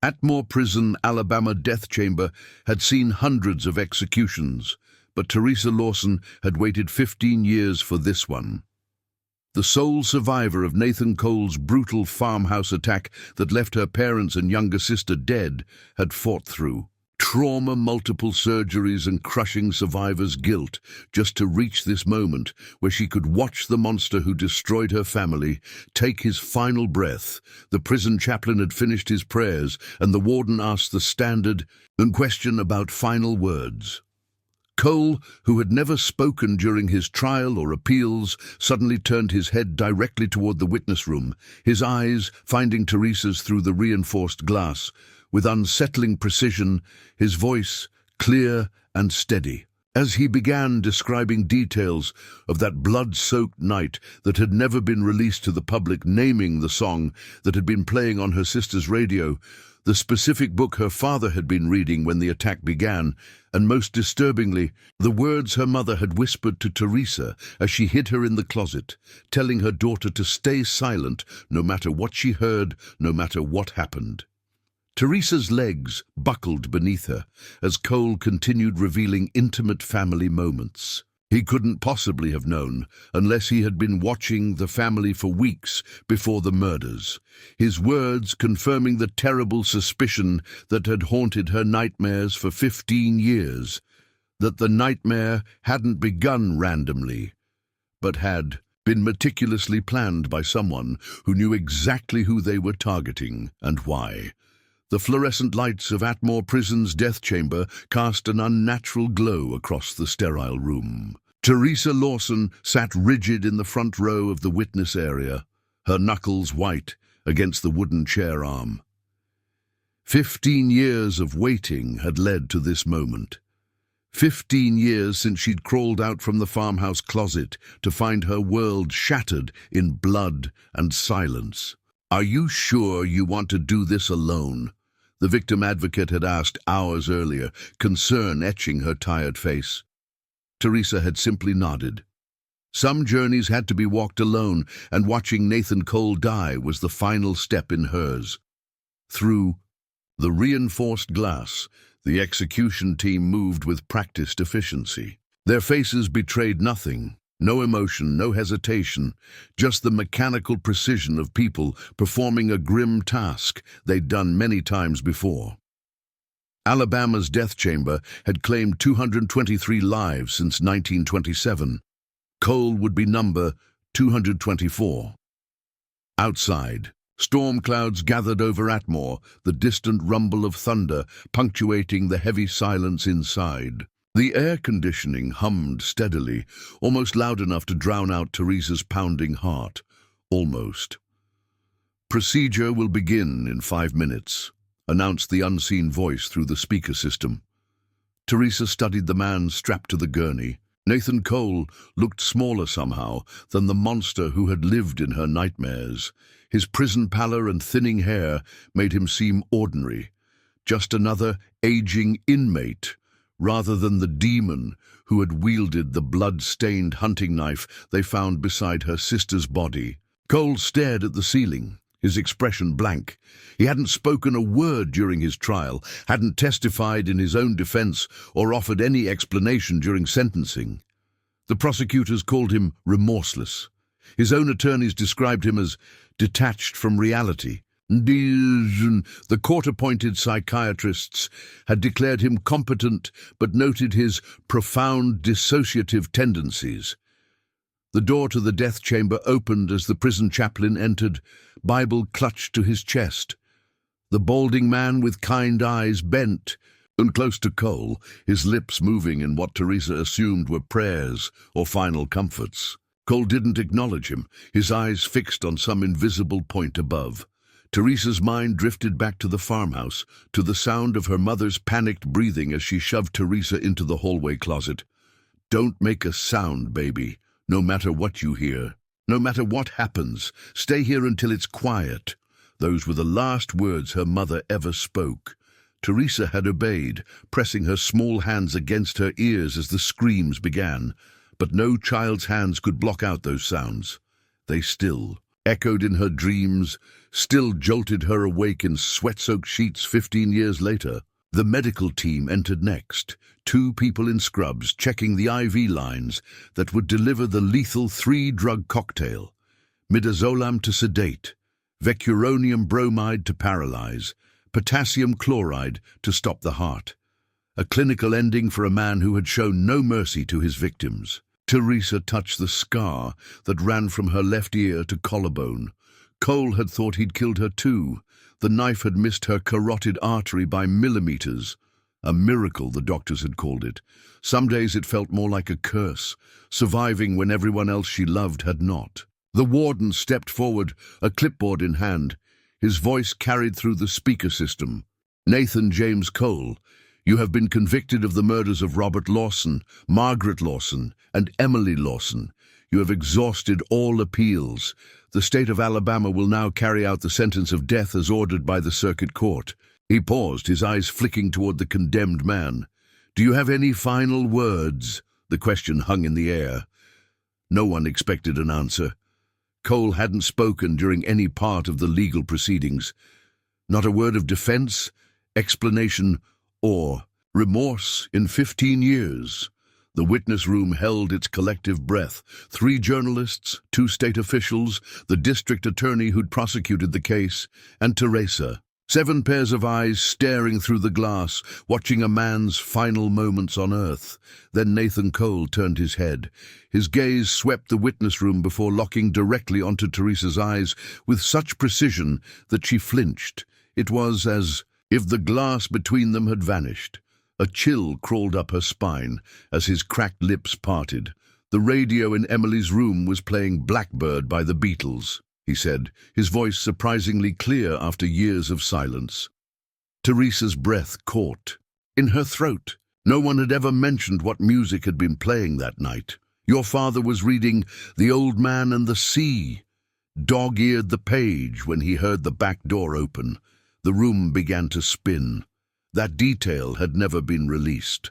Atmore Prison, Alabama death chamber had seen hundreds of executions, but Teresa Lawson had waited 15 years for this one. The sole survivor of Nathan Cole's brutal farmhouse attack that left her parents and younger sister dead had fought through trauma, multiple surgeries, and crushing survivor's guilt just to reach this moment where she could watch the monster who destroyed her family take his final breath. The prison chaplain had finished his prayers, and the warden asked the standard question about final words. Cole, who had never spoken during his trial or appeals, suddenly turned his head directly toward the witness room, his eyes finding Teresa's through the reinforced glass. With unsettling precision, his voice clear and steady, as he began describing details of that blood-soaked night that had never been released to the public, naming the song that had been playing on her sister's radio, the specific book her father had been reading when the attack began, and most disturbingly, the words her mother had whispered to Teresa as she hid her in the closet, telling her daughter to stay silent no matter what she heard, no matter what happened. Teresa's legs buckled beneath her as Cole continued revealing intimate family moments. He couldn't possibly have known unless he had been watching the family for weeks before the murders, his words confirming the terrible suspicion that had haunted her nightmares for 15 years, that the nightmare hadn't begun randomly, but had been meticulously planned by someone who knew exactly who they were targeting and why. The fluorescent lights of Atmore Prison's death chamber cast an unnatural glow across the sterile room. Teresa Lawson sat rigid in the front row of the witness area, her knuckles white against the wooden chair arm. 15 years of waiting had led to this moment. 15 years since she'd crawled out from the farmhouse closet to find her world shattered in blood and silence. "Are you sure you want to do this alone?" the victim advocate had asked hours earlier, concern etching her tired face. Teresa had simply nodded. Some journeys had to be walked alone, and watching Nathan Cole die was the final step in hers. Through the reinforced glass, the execution team moved with practiced efficiency. Their faces betrayed nothing. No emotion, no hesitation, just the mechanical precision of people performing a grim task they'd done many times before. Alabama's death chamber had claimed 223 lives since 1927. Cole would be number 224. Outside, storm clouds gathered over Atmore, the distant rumble of thunder punctuating the heavy silence inside. The air conditioning hummed steadily, almost loud enough to drown out Teresa's pounding heart. Almost. "Procedure will begin in 5 minutes," announced the unseen voice through the speaker system. Teresa studied the man strapped to the gurney. Nathan Cole looked smaller somehow than the monster who had lived in her nightmares. His prison pallor and thinning hair made him seem ordinary, just another aging inmate, rather than the demon who had wielded the blood-stained hunting knife they found beside her sister's body. Cole stared at the ceiling, his expression blank. He hadn't spoken a word during his trial, hadn't testified in his own defense, or offered any explanation during sentencing. The prosecutors called him remorseless. His own attorneys described him as detached from reality. The court-appointed psychiatrists had declared him competent but noted his profound dissociative tendencies. The door to the death chamber opened as the prison chaplain entered, Bible clutched to his chest. The balding man with kind eyes bent and close to Cole, his lips moving in what Teresa assumed were prayers or final comforts. Cole didn't acknowledge him, his eyes fixed on some invisible point above. Teresa's mind drifted back to the farmhouse, to the sound of her mother's panicked breathing as she shoved Teresa into the hallway closet. "Don't make a sound, baby, no matter what you hear. No matter what happens, stay here until it's quiet." Those were the last words her mother ever spoke. Teresa had obeyed, pressing her small hands against her ears as the screams began. But no child's hands could block out those sounds. They still echoed in her dreams, still jolted her awake in sweat-soaked sheets 15 years later. The medical team entered next, 2 people in scrubs checking the IV lines that would deliver the lethal 3-drug cocktail: midazolam to sedate, vecuronium bromide to paralyze, potassium chloride to stop the heart. A clinical ending for a man who had shown no mercy to his victims. Teresa touched the scar that ran from her left ear to collarbone. Cole had thought he'd killed her too. The knife had missed her carotid artery by millimeters. A miracle, the doctors had called it. Some days it felt more like a curse, surviving when everyone else she loved had not. The warden stepped forward, a clipboard in hand. His voice carried through the speaker system. "Nathan James Cole, you have been convicted of the murders of Robert Lawson, Margaret Lawson, and Emily Lawson. You have exhausted all appeals. The state of Alabama will now carry out the sentence of death as ordered by the circuit court." He paused, his eyes flicking toward the condemned man. "Do you have any final words?" The question hung in the air. No one expected an answer. Cole hadn't spoken during any part of the legal proceedings. Not a word of defense, explanation, or remorse in 15 years. The witness room held its collective breath. 3 journalists, 2 state officials, the district attorney who'd prosecuted the case, and Teresa. 7 pairs of eyes staring through the glass, watching a man's final moments on earth. Then Nathan Cole turned his head. His gaze swept the witness room before locking directly onto Teresa's eyes with such precision that she flinched. It was as if the glass between them had vanished. A chill crawled up her spine as his cracked lips parted. "The radio in Emily's room was playing Blackbird by the Beatles," he said, his voice surprisingly clear after years of silence. Teresa's breath caught in her throat. No one had ever mentioned what music had been playing that night. Your father was reading The Old Man and the Sea. Dog-eared the page when he heard the back door open. The room began to spin. That detail had never been released.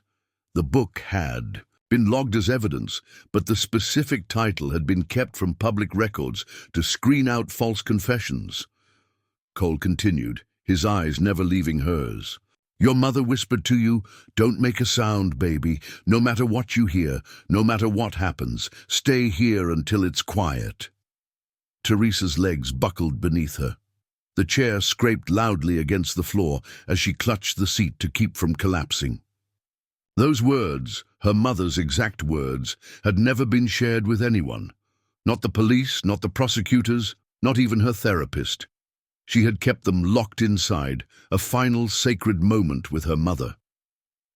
The book had been logged as evidence, but the specific title had been kept from public records to screen out false confessions. Cole continued, his eyes never leaving hers. "Your mother whispered to you, 'Don't make a sound, baby. No matter what you hear, no matter what happens, stay here until it's quiet.'" Teresa's legs buckled beneath her. The chair scraped loudly against the floor as she clutched the seat to keep from collapsing. Those words, her mother's exact words, had never been shared with anyone. Not the police, not the prosecutors, not even her therapist. She had kept them locked inside, a final sacred moment with her mother.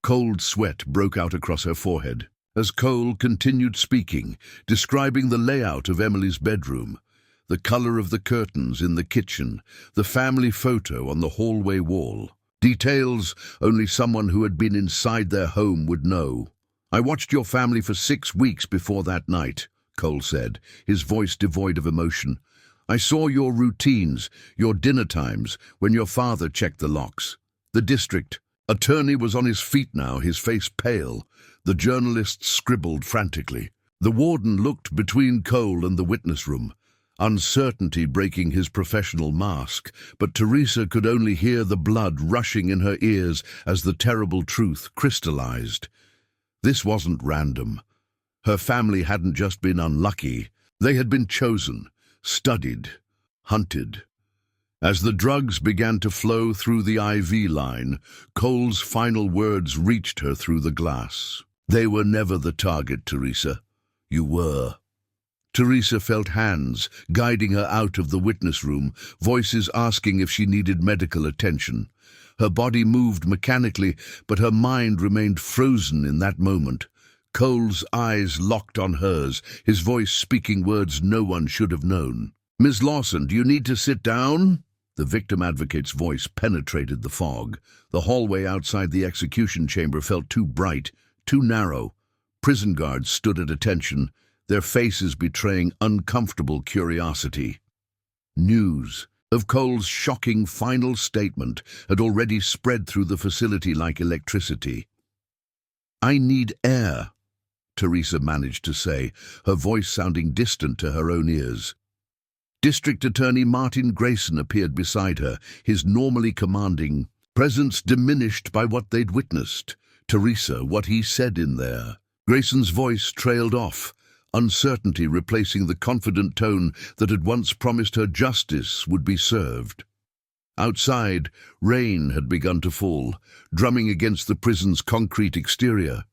Cold sweat broke out across her forehead as Cole continued speaking, describing the layout of Emily's bedroom, the color of the curtains in the kitchen, the family photo on the hallway wall. Details only someone who had been inside their home would know. "I watched your family for 6 weeks before that night," Cole said, his voice devoid of emotion. "I saw your routines, your dinner times, when your father checked the locks." The district attorney was on his feet now, his face pale. The journalists scribbled frantically. The warden looked between Cole and the witness room, uncertainty breaking his professional mask, but Teresa could only hear the blood rushing in her ears as the terrible truth crystallized. This wasn't random. Her family hadn't just been unlucky. They had been chosen, studied, hunted. As the drugs began to flow through the IV line, Cole's final words reached her through the glass. "They were never the target, Teresa. You were." Teresa felt hands guiding her out of the witness room, voices asking if she needed medical attention. Her body moved mechanically, but her mind remained frozen in that moment. Cole's eyes locked on hers, his voice speaking words no one should have known. "Miss Lawson, do you need to sit down?" The victim advocate's voice penetrated the fog. The hallway outside the execution chamber felt too bright, too narrow. Prison guards stood at attention, their faces betraying uncomfortable curiosity. News of Cole's shocking final statement had already spread through the facility like electricity. "I need air," Teresa managed to say, her voice sounding distant to her own ears. District Attorney Martin Grayson appeared beside her, his normally commanding presence diminished by what they'd witnessed. Teresa, what he said in there. Grayson's voice trailed off, uncertainty replacing the confident tone that had once promised her justice would be served. Outside, rain had begun to fall, drumming against the prison's concrete exterior.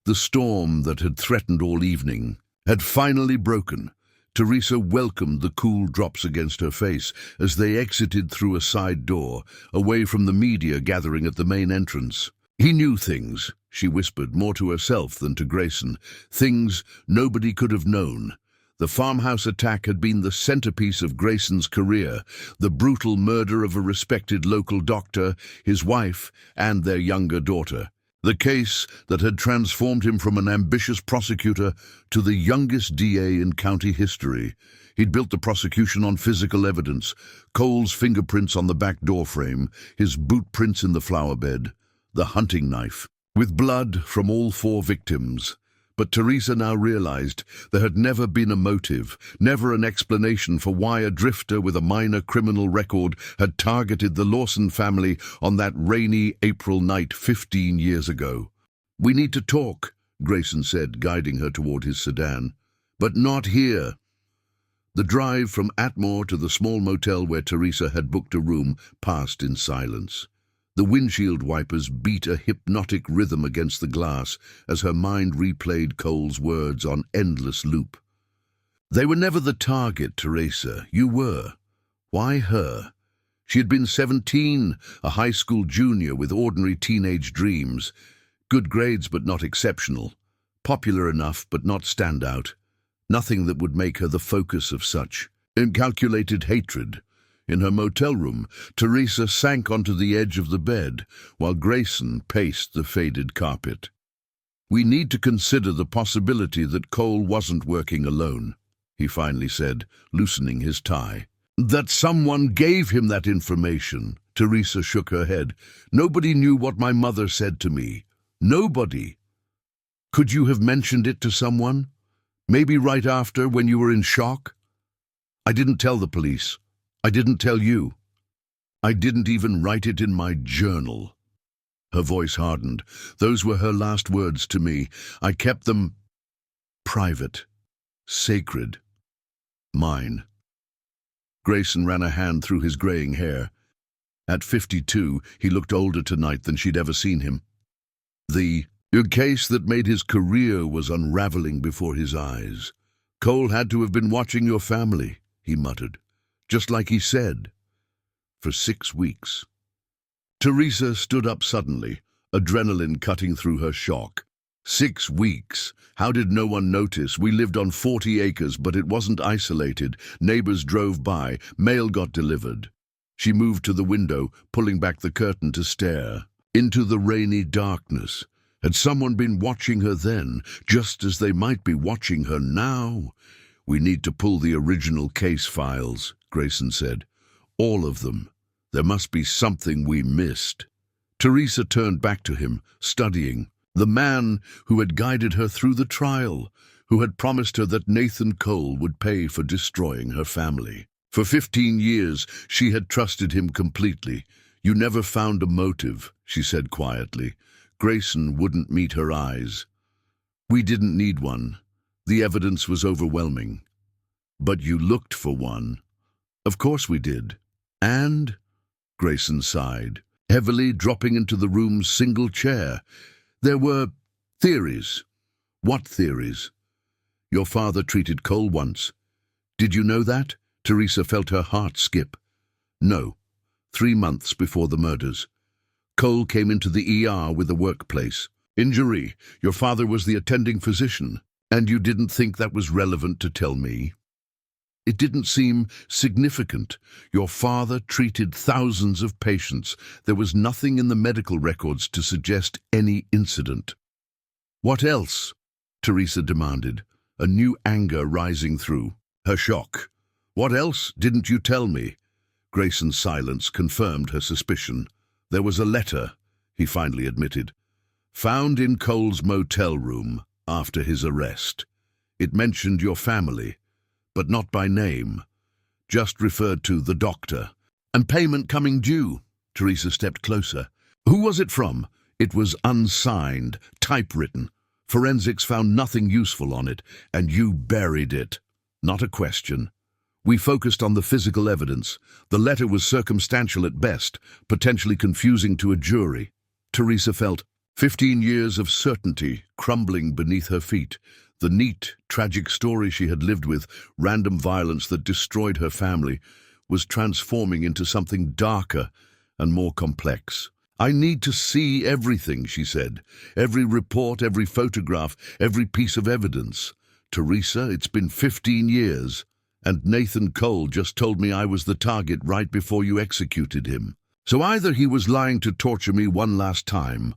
The storm that had threatened all evening had finally broken. Teresa welcomed the cool drops against her face as they exited through a side door, away from the media gathering at the main entrance. He knew things, she whispered, more to herself than to Grayson, things nobody could have known. The farmhouse attack had been the centerpiece of Grayson's career, the brutal murder of a respected local doctor, his wife, and their younger daughter. The case that had transformed him from an ambitious prosecutor to the youngest DA in county history. He'd built the prosecution on physical evidence, Cole's fingerprints on the back door frame, his boot prints in the flower bed, the hunting knife, with blood from all 4 victims. But Teresa now realized there had never been a motive, never an explanation for why a drifter with a minor criminal record had targeted the Lawson family on that rainy April night 15 years ago. "We need to talk," Grayson said, guiding her toward his sedan. "But not here." The drive from Atmore to the small motel where Teresa had booked a room passed in silence. The windshield wipers beat a hypnotic rhythm against the glass as her mind replayed Cole's words on endless loop. "They were never the target, Teresa. You were. Why her? She had been 17, a high school junior with ordinary teenage dreams. Good grades but not exceptional. Popular enough but not standout. Nothing that would make her the focus of such incalculated hatred." In her motel room, Teresa sank onto the edge of the bed, while Grayson paced the faded carpet. "We need to consider the possibility that Cole wasn't working alone," he finally said, loosening his tie. "That someone gave him that information." Teresa shook her head. "Nobody knew what my mother said to me. Nobody. Could you have mentioned it to someone? Maybe right after, when you were in shock?" "I didn't tell the police. I didn't tell you. I didn't even write it in my journal." Her voice hardened. "Those were her last words to me. I kept them private, sacred, mine." Grayson ran a hand through his graying hair. At 52, he looked older tonight than she'd ever seen him. The case that made his career was unraveling before his eyes. "Cole had to have been watching your family," he muttered. "Just like he said. For 6 weeks. Teresa stood up suddenly, adrenaline cutting through her shock. 6 weeks. How did no one notice? We lived on 40 acres, but it wasn't isolated. Neighbors drove by. Mail got delivered. She moved to the window, pulling back the curtain to stare. Into the rainy darkness. Had someone been watching her then, just as they might be watching her now? "We need to pull the original case files," Grayson said. "All of them. There must be something we missed." Teresa turned back to him, studying. The man who had guided her through the trial, who had promised her that Nathan Cole would pay for destroying her family. For 15 years, she had trusted him completely. "You never found a motive," she said quietly. Grayson wouldn't meet her eyes. "We didn't need one. The evidence was overwhelming. But you looked for one." "Of course we did." "And?" Grayson sighed, heavily dropping into the room's single chair. "There were theories." "What theories?" "Your father treated Cole once." "Did you know that?" Teresa felt her heart skip. "No. 3 months before the murders. Cole came into the ER with a workplace injury. Your father was the attending physician. And you didn't think that was relevant to tell me?" "It didn't seem significant. Your father treated thousands of patients. There was nothing in the medical records to suggest any incident." "What else?" Teresa demanded, a new anger rising through her shock. "What else didn't you tell me?" Grayson's silence confirmed her suspicion. "There was a letter," he finally admitted, "found in Cole's motel room after his arrest. It mentioned your family, but not by name. just referred to the doctor. And payment coming due. Teresa stepped closer. Who was it from? It was unsigned, typewritten. Forensics found nothing useful on it, and you buried it. Not a question. We focused on the physical evidence. The letter was circumstantial at best, potentially confusing to a jury. Teresa felt 15 years of certainty crumbling beneath her feet. The neat, tragic story she had lived with, random violence that destroyed her family, was transforming into something darker and more complex. I need to see everything, she said. Every report, every photograph, every piece of evidence. Teresa, it's been 15 years. And Nathan Cole just told me I was the target right before you executed him. So either he was lying to torture me one last time,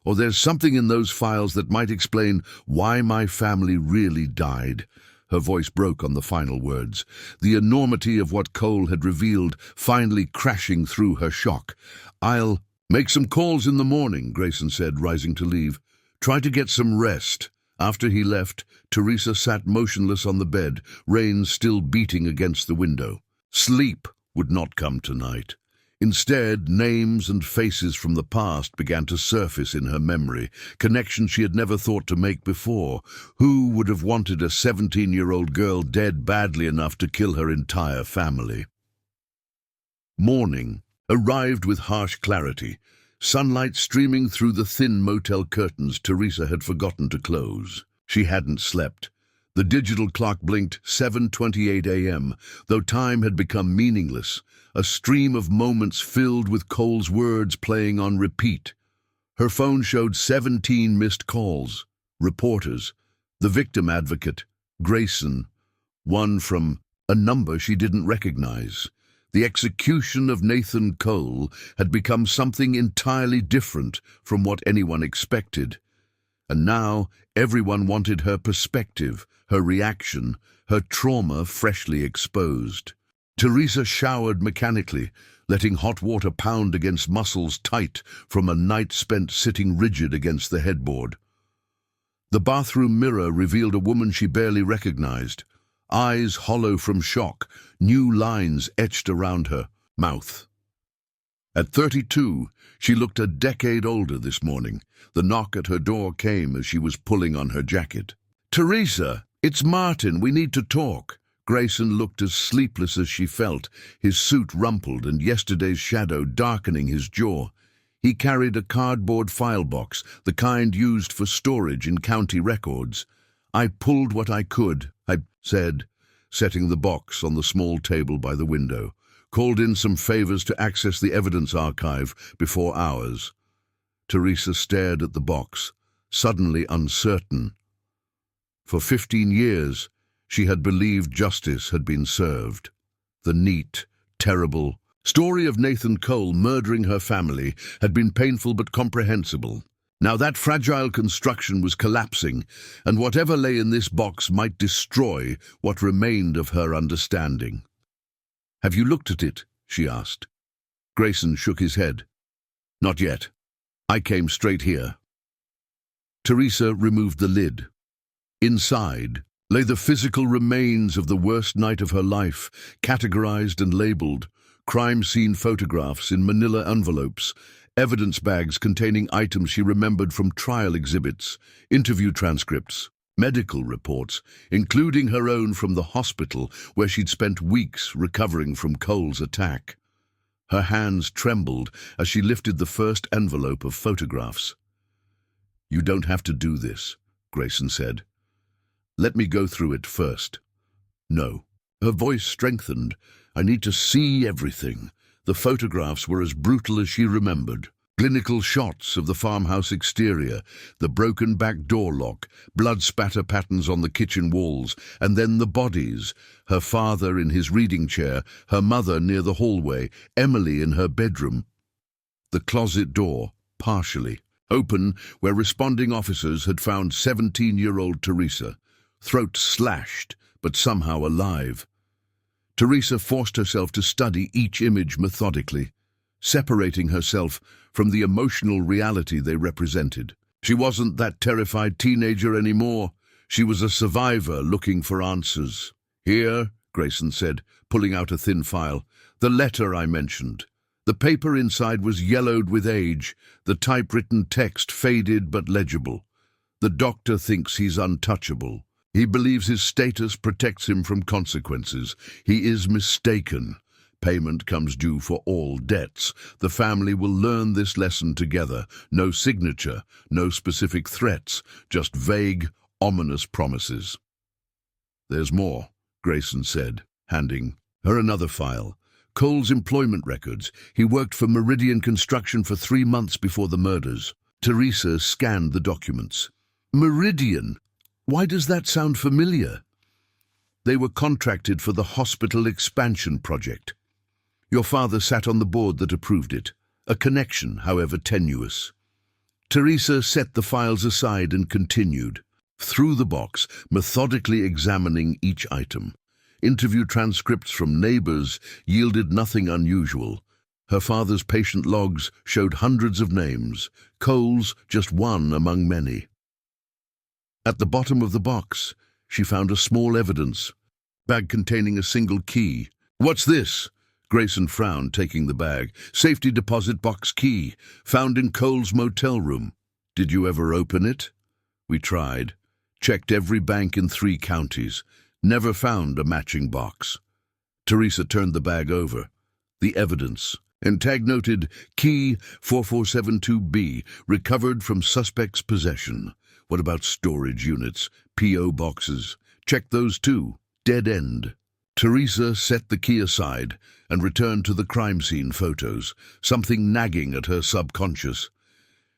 or there's something in those files that might explain why my family really died. Her voice broke on the final words, the enormity of what Cole had revealed finally crashing through her shock. I'll make some calls in the morning, Grayson said, rising to leave. Try to get some rest. After he left, Teresa sat motionless on the bed, rain still beating against the window. Sleep would not come tonight. Instead, names and faces from the past began to surface in her memory, connections she had never thought to make before. Who would have wanted a 17-year-old girl dead badly enough to kill her entire family? Morning arrived with harsh clarity. Sunlight streaming through the thin motel curtains Teresa had forgotten to close. She hadn't slept. The digital clock blinked 7:28 a.m., though time had become meaningless, a stream of moments filled with Cole's words playing on repeat. Her phone showed 17 missed calls. Reporters, the victim advocate, Grayson, one from a number she didn't recognize. The execution of Nathan Cole had become something entirely different from what anyone expected. And now everyone wanted her perspective, her reaction, her trauma freshly exposed. Teresa showered mechanically, letting hot water pound against muscles tight from a night spent sitting rigid against the headboard. The bathroom mirror revealed a woman she barely recognized. Eyes hollow from shock, new lines etched around her mouth. At 32, she looked a decade older this morning. The knock at her door came as she was pulling on her jacket. "Teresa, it's Martin. We need to talk." Grayson looked as sleepless as she felt, his suit rumpled and yesterday's shadow darkening his jaw. He carried a cardboard file box, the kind used for storage in county records. "I pulled what I could," I said, setting the box on the small table by the window. "Called in some favors to access the evidence archive before hours." Teresa stared at the box, suddenly uncertain. For 15 years, she had believed justice had been served. The neat, terrible story of Nathan Cole murdering her family had been painful but comprehensible. Now that fragile construction was collapsing, and whatever lay in this box might destroy what remained of her understanding. "Have you looked at it?" she asked. Grayson shook his head. "Not yet. I came straight here." Teresa removed the lid. Inside lay the physical remains of the worst night of her life, categorized and labeled, crime scene photographs in manila envelopes, evidence bags containing items she remembered from trial exhibits, interview transcripts, medical reports, including her own from the hospital where she'd spent weeks recovering from Cole's attack. Her hands trembled as she lifted the first envelope of photographs. "You don't have to do this," Grayson said. "Let me go through it first." "No." Her voice strengthened. "I need to see everything." The photographs were as brutal as she remembered. Clinical shots of the farmhouse exterior, the broken back door lock, blood spatter patterns on the kitchen walls, and then the bodies. Her father in his reading chair, her mother near the hallway, Emily in her bedroom. The closet door, partially open, where responding officers had found 17-year-old Teresa, throat slashed, but somehow alive. Teresa forced herself to study each image methodically, separating herself from the emotional reality they represented. She wasn't that terrified teenager anymore. She was a survivor looking for answers. "Here," Grayson said, pulling out a thin file. "The letter I mentioned. The paper inside was yellowed with age, the typewritten text faded but legible. The doctor thinks he's untouchable. He believes his status protects him from consequences. He is mistaken. Payment comes due for all debts. The family will learn this lesson together. No signature, no specific threats, just vague, ominous promises." "There's more," Grayson said, handing her another file. "Cole's employment records. He worked for Meridian Construction for 3 months before the murders." Teresa scanned the documents. "Meridian? Why does that sound familiar?" "They were contracted for the hospital expansion project. Your father sat on the board that approved it. A connection, however tenuous." Teresa set the files aside and continued, through the box, methodically examining each item. Interview transcripts from neighbors yielded nothing unusual. Her father's patient logs showed hundreds of names, Cole's just one among many. At the bottom of the box, she found a small evidence bag containing a single key. "What's this?" Grayson frowned, taking the bag. "Safety deposit box key, found in Cole's motel room. Did you ever open it?" "We tried. Checked every bank in 3 counties. Never found a matching box." Teresa turned the bag over. The evidence. And tag noted, "Key 4472B, recovered from suspect's possession." What about storage units, P.O. boxes? Check those too. Dead end. Teresa set the key aside and returned to the crime scene photos, something nagging at her subconscious.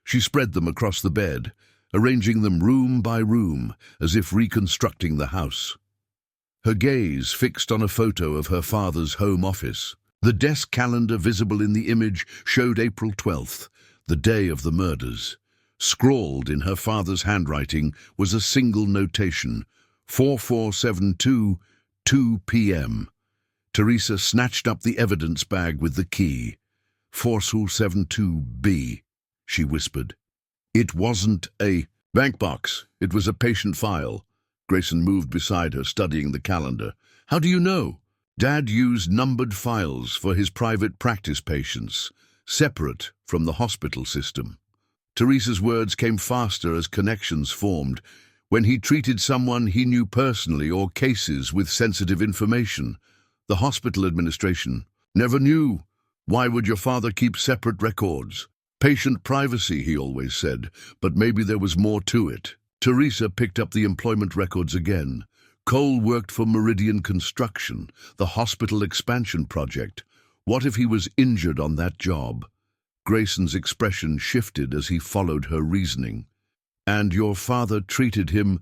She spread them across the bed, arranging them room by room, as if reconstructing the house. Her gaze fixed on a photo of her father's home office. The desk calendar visible in the image showed April 12th, the day of the murders. Scrawled in her father's handwriting was a single notation, 4472, 2 p.m. Teresa snatched up the evidence bag with the key. 4472B, she whispered. "It wasn't a bank box. It was a patient file." Grayson moved beside her, studying the calendar. "How do you know?" "Dad used numbered files for his private practice patients, separate from the hospital system." Teresa's words came faster as connections formed. When he treated someone he knew personally or cases with sensitive information. The hospital administration never knew. Why would your father keep separate records? Patient privacy, he always said, but maybe there was more to it. Teresa picked up the employment records again. Cole worked for Meridian Construction, the hospital expansion project. What if he was injured on that job? Grayson's expression shifted as he followed her reasoning. "And your father treated him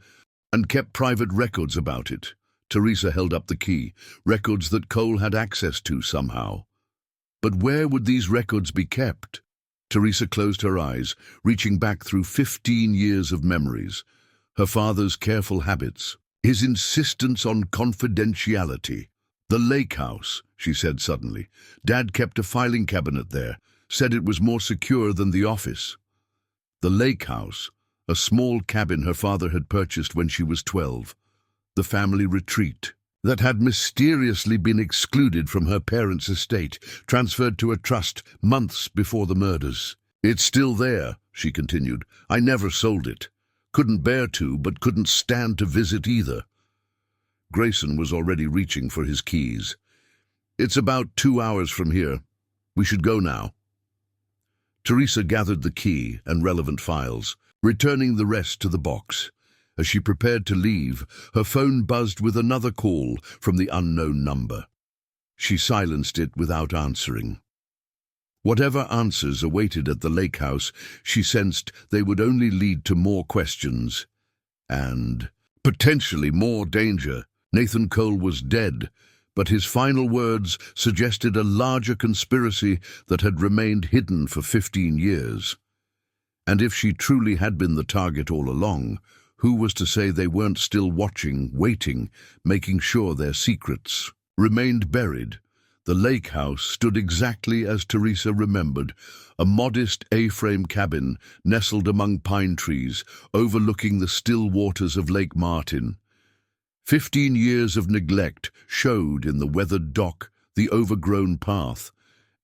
and kept private records about it." Teresa held up the key, records that Cole had access to somehow. But where would these records be kept? Teresa closed her eyes, reaching back through 15 years of memories. Her father's careful habits, his insistence on confidentiality. "The lake house," she said suddenly. "Dad kept a filing cabinet there, said it was more secure than the office." The lake house, a small cabin her father had purchased when she was 12. The family retreat that had mysteriously been excluded from her parents' estate, transferred to a trust months before the murders. "It's still there," she continued. "I never sold it. Couldn't bear to, but couldn't stand to visit either." Grayson was already reaching for his keys. "It's about 2 hours from here. We should go now." Teresa gathered the key and relevant files, returning the rest to the box. As she prepared to leave, her phone buzzed with another call from the unknown number. She silenced it without answering. Whatever answers awaited at the lake house, she sensed they would only lead to more questions and potentially more danger. Nathan Cole was dead, but his final words suggested a larger conspiracy that had remained hidden for 15 years. And if she truly had been the target all along, who was to say they weren't still watching, waiting, making sure their secrets remained buried? The lake house stood exactly as Teresa remembered, a modest A-frame cabin nestled among pine trees, overlooking the still waters of Lake Martin. 15 years of neglect showed in the weathered dock, the overgrown path,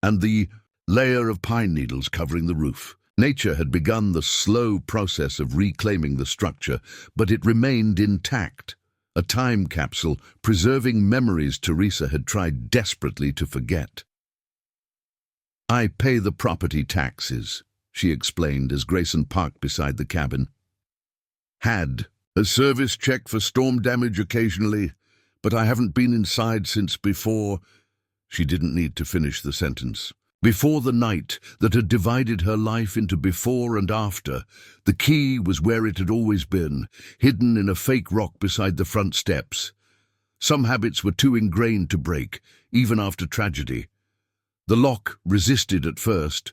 and the layer of pine needles covering the roof. Nature had begun the slow process of reclaiming the structure, but it remained intact. A time capsule preserving memories Teresa had tried desperately to forget. "I pay the property taxes," she explained as Grayson parked beside the cabin. "Had a service check for storm damage occasionally, but I haven't been inside since before—" She didn't need to finish the sentence. Before the night that had divided her life into before and after, the key was where it had always been, hidden in a fake rock beside the front steps. Some habits were too ingrained to break, even after tragedy. The lock resisted at first,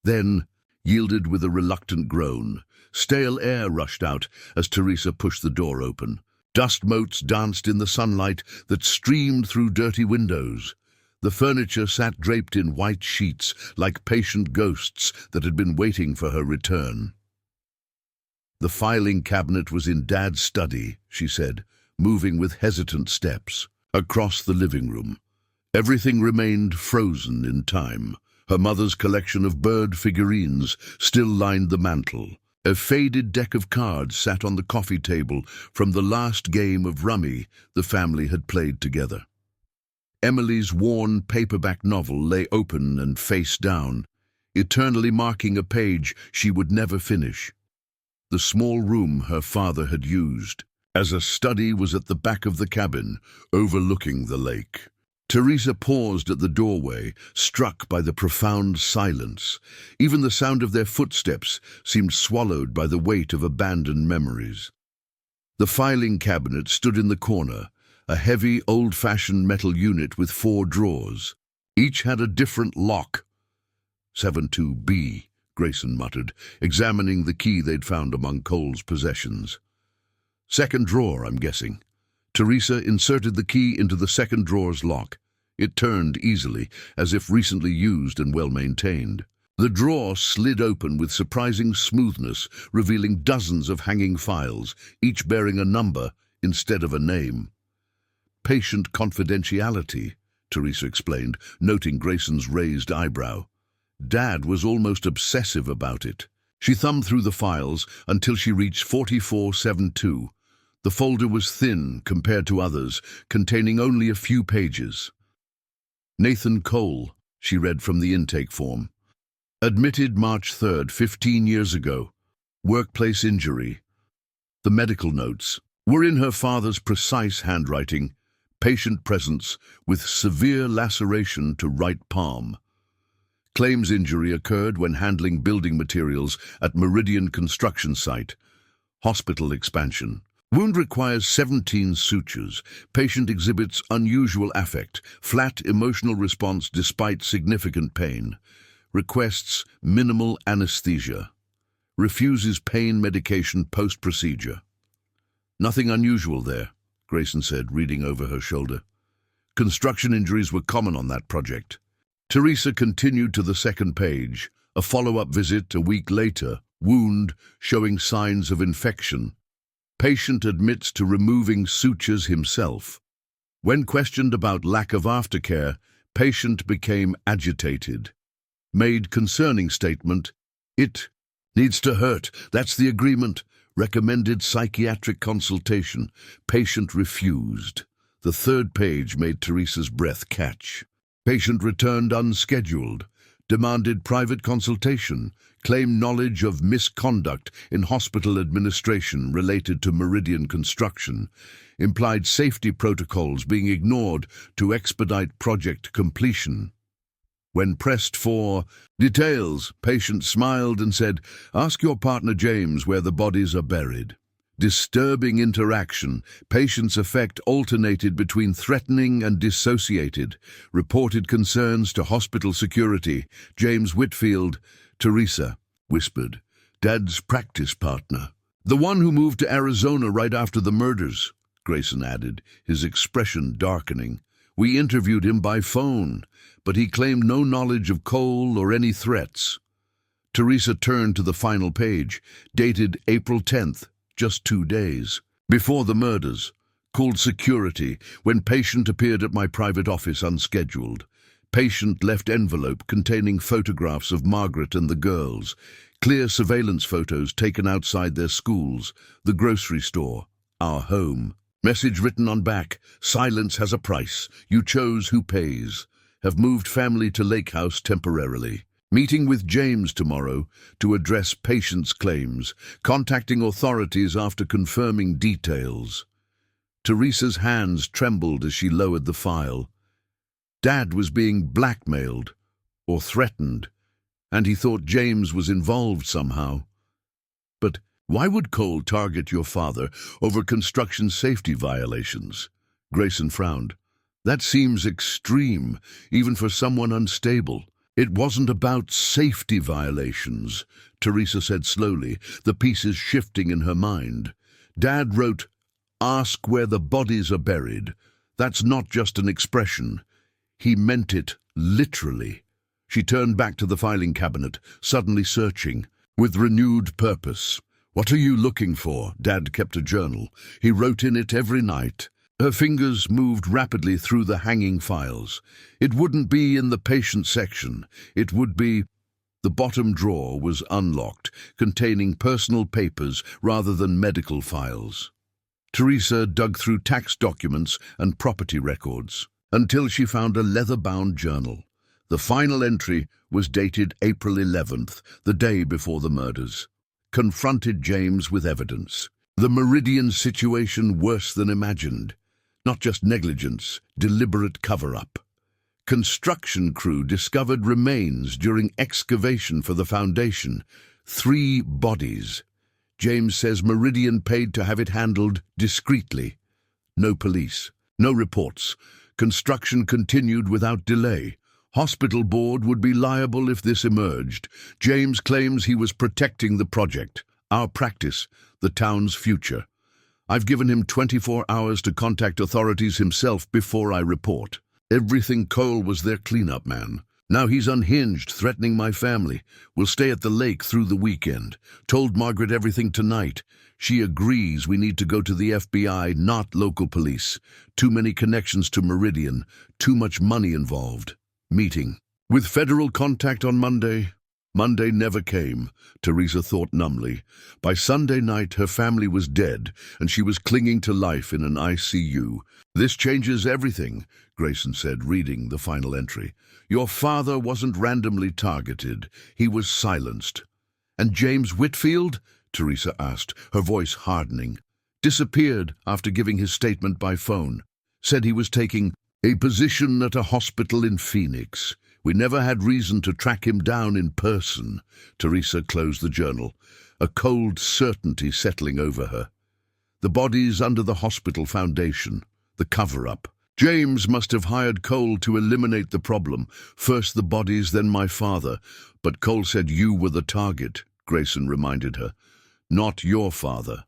then yielded with a reluctant groan. Stale air rushed out as Teresa pushed the door open. Dust motes danced in the sunlight that streamed through dirty windows. The furniture sat draped in white sheets, like patient ghosts that had been waiting for her return. "The filing cabinet was in Dad's study," she said, moving with hesitant steps across the living room. Everything remained frozen in time. Her mother's collection of bird figurines still lined the mantel. A faded deck of cards sat on the coffee table from the last game of rummy the family had played together. Emily's worn paperback novel lay open and face down, eternally marking a page she would never finish. The small room her father had used as a study was at the back of the cabin, overlooking the lake. Teresa paused at the doorway, struck by the profound silence. Even the sound of their footsteps seemed swallowed by the weight of abandoned memories. The filing cabinet stood in the corner, a heavy, old-fashioned metal unit with 4 drawers. Each had a different lock. 72B, Grayson muttered, examining the key they'd found among Cole's possessions. "Second drawer, I'm guessing." Teresa inserted the key into the second drawer's lock. It turned easily, as if recently used and well-maintained. The drawer slid open with surprising smoothness, revealing dozens of hanging files, each bearing a number instead of a name. "Patient confidentiality," Teresa explained, noting Grayson's raised eyebrow. Dad was almost obsessive about it. She thumbed through the files until she reached 4472. The folder was thin compared to others, containing only a few pages. "Nathan Cole," she read from the intake form. "Admitted March 3rd, 15 years ago. Workplace injury." The medical notes were in her father's precise handwriting. Patient presence with severe laceration to right palm. Claims injury occurred when handling building materials at Meridian construction site. Hospital expansion. Wound requires 17 sutures. Patient exhibits unusual affect, flat emotional response despite significant pain. Requests minimal anesthesia. Refuses pain medication post-procedure. "Nothing unusual there," Grayson said, reading over her shoulder. Construction injuries were common on that project. Teresa continued to the second page. A follow-up visit a week later. Wound showing signs of infection. Patient admits to removing sutures himself. When questioned about lack of aftercare, patient became agitated. Made concerning statement, "It needs to hurt. That's the agreement." Recommended psychiatric consultation. Patient refused. The third page made Teresa's breath catch. Patient returned unscheduled. Demanded private consultation. Claimed knowledge of misconduct in hospital administration related to Meridian construction. Implied safety protocols being ignored to expedite project completion. When pressed for details, patient smiled and said, "Ask your partner James where the bodies are buried." Disturbing interaction. Patient's affect alternated between threatening and dissociated. Reported concerns to hospital security. James Whitfield. "Teresa," whispered. "Dad's practice partner. The one who moved to Arizona right after the murders," Grayson added, his expression darkening. "We interviewed him by phone, but he claimed no knowledge of Cole or any threats." Teresa turned to the final page, dated April 10th, just 2 days. "Before the murders, Called security when patient appeared at my private office unscheduled. Patient left envelope containing photographs of Margaret and the girls. Clear surveillance photos taken outside their schools, the grocery store, our home. Message written on back, silence has a price. You chose who pays. Have moved family to Lake House temporarily. Meeting with James tomorrow to address patient's claims. Contacting authorities after confirming details. Teresa's hands trembled as she lowered the file. Dad was being blackmailed or threatened, and he thought James was involved somehow. But why would Cole target your father over construction safety violations? Grayson frowned. That seems extreme, even for someone unstable. It wasn't about safety violations, Teresa said slowly, the pieces shifting in her mind. Dad wrote, "Ask where the bodies are buried." That's not just an expression. He meant it literally. She turned back to the filing cabinet, suddenly searching, with renewed purpose. "What are you looking for?" Dad kept a journal. He wrote in it every night. Her fingers moved rapidly through the hanging files. It wouldn't be in the patient section. It would be... The bottom drawer was unlocked, containing personal papers rather than medical files. Teresa dug through tax documents and property records, until she found a leather-bound journal. The final entry was dated April 11th, the day before the murders. Confronted James with evidence. The Meridian situation worse than imagined. Not just negligence, deliberate cover-up. Construction crew discovered remains during excavation for the foundation. 3 bodies. James says Meridian paid to have it handled discreetly. No police, no reports. Construction continued without delay. Hospital board would be liable if this emerged. James claims he was protecting the project, our practice, the town's future. I've given him 24 hours to contact authorities himself before I report. Everything Cole was their cleanup man. Now he's unhinged, threatening my family. We'll stay at the lake through the weekend. Told Margaret everything tonight. She agrees we need to go to the FBI, not local police. Too many connections to Meridian. Too much money involved. Meeting. With federal contact on Monday. Monday never came, Teresa thought numbly. By Sunday night, her family was dead, and she was clinging to life in an ICU. This changes everything, Grayson said, reading the final entry. Your father wasn't randomly targeted. He was silenced. And James Whitfield? Teresa asked, her voice hardening. Disappeared after giving his statement by phone. Said he was taking a position at a hospital in Phoenix. We never had reason to track him down in person. Teresa closed the journal, a cold certainty settling over her. The bodies under the hospital foundation, the cover-up. James must have hired Cole to eliminate the problem. First the bodies, then my father. But Cole said you were the target, Grayson reminded her. Not your father.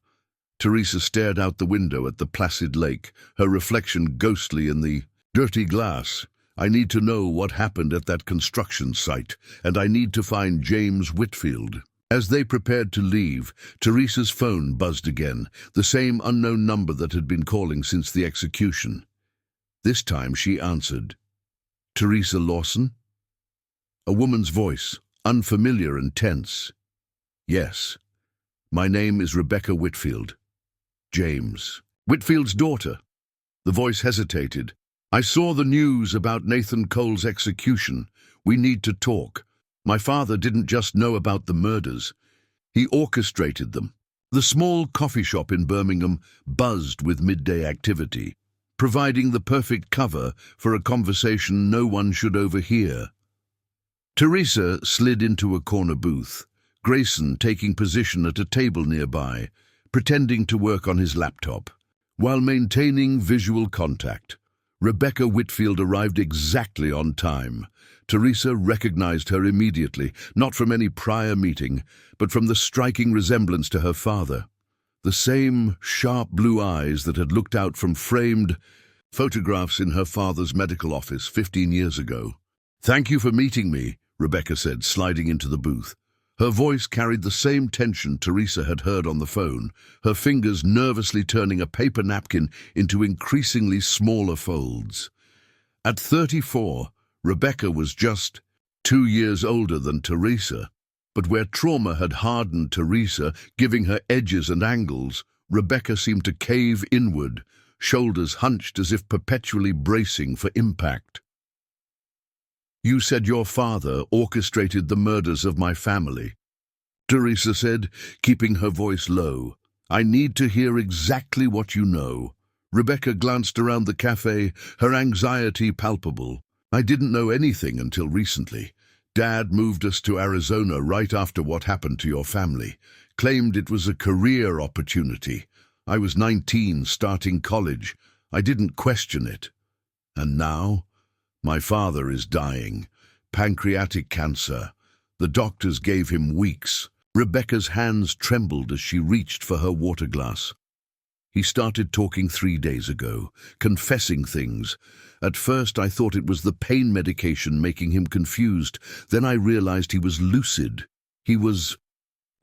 Teresa stared out the window at the placid lake, her reflection ghostly in the dirty glass. I need to know what happened at that construction site, and I need to find James Whitfield. As they prepared to leave, Teresa's phone buzzed again, the same unknown number that had been calling since the execution. This time she answered. Teresa Lawson? A woman's voice, unfamiliar and tense. Yes. My name is Rebecca Whitfield. James. Whitfield's daughter. The voice hesitated. I saw the news about Nathan Cole's execution. We need to talk. My father didn't just know about the murders. He orchestrated them. The small coffee shop in Birmingham buzzed with midday activity, providing the perfect cover for a conversation no one should overhear. Teresa slid into a corner booth, Grayson taking position at a table nearby, pretending to work on his laptop, while maintaining visual contact. Rebecca Whitfield arrived exactly on time. Teresa recognized her immediately, not from any prior meeting, but from the striking resemblance to her father. The same sharp blue eyes that had looked out from framed photographs in her father's medical office 15 years ago. Thank you for meeting me, Rebecca said, sliding into the booth. Her voice carried the same tension Teresa had heard on the phone, her fingers nervously turning a paper napkin into increasingly smaller folds. At 34, Rebecca was just 2 years older than Teresa, but where trauma had hardened Teresa, giving her edges and angles, Rebecca seemed to cave inward, shoulders hunched as if perpetually bracing for impact. "You said your father orchestrated the murders of my family," Teresa said, keeping her voice low. "I need to hear exactly what you know." Rebecca glanced around the cafe, her anxiety palpable. "I didn't know anything until recently. Dad moved us to Arizona right after what happened to your family. Claimed it was a career opportunity. I was 19, starting college. I didn't question it. And now? My father is dying. Pancreatic cancer. The doctors gave him weeks." Rebecca's hands trembled as she reached for her water glass. "He started talking 3 days ago, confessing things. At first I thought it was the pain medication making him confused. Then I realized he was lucid. He was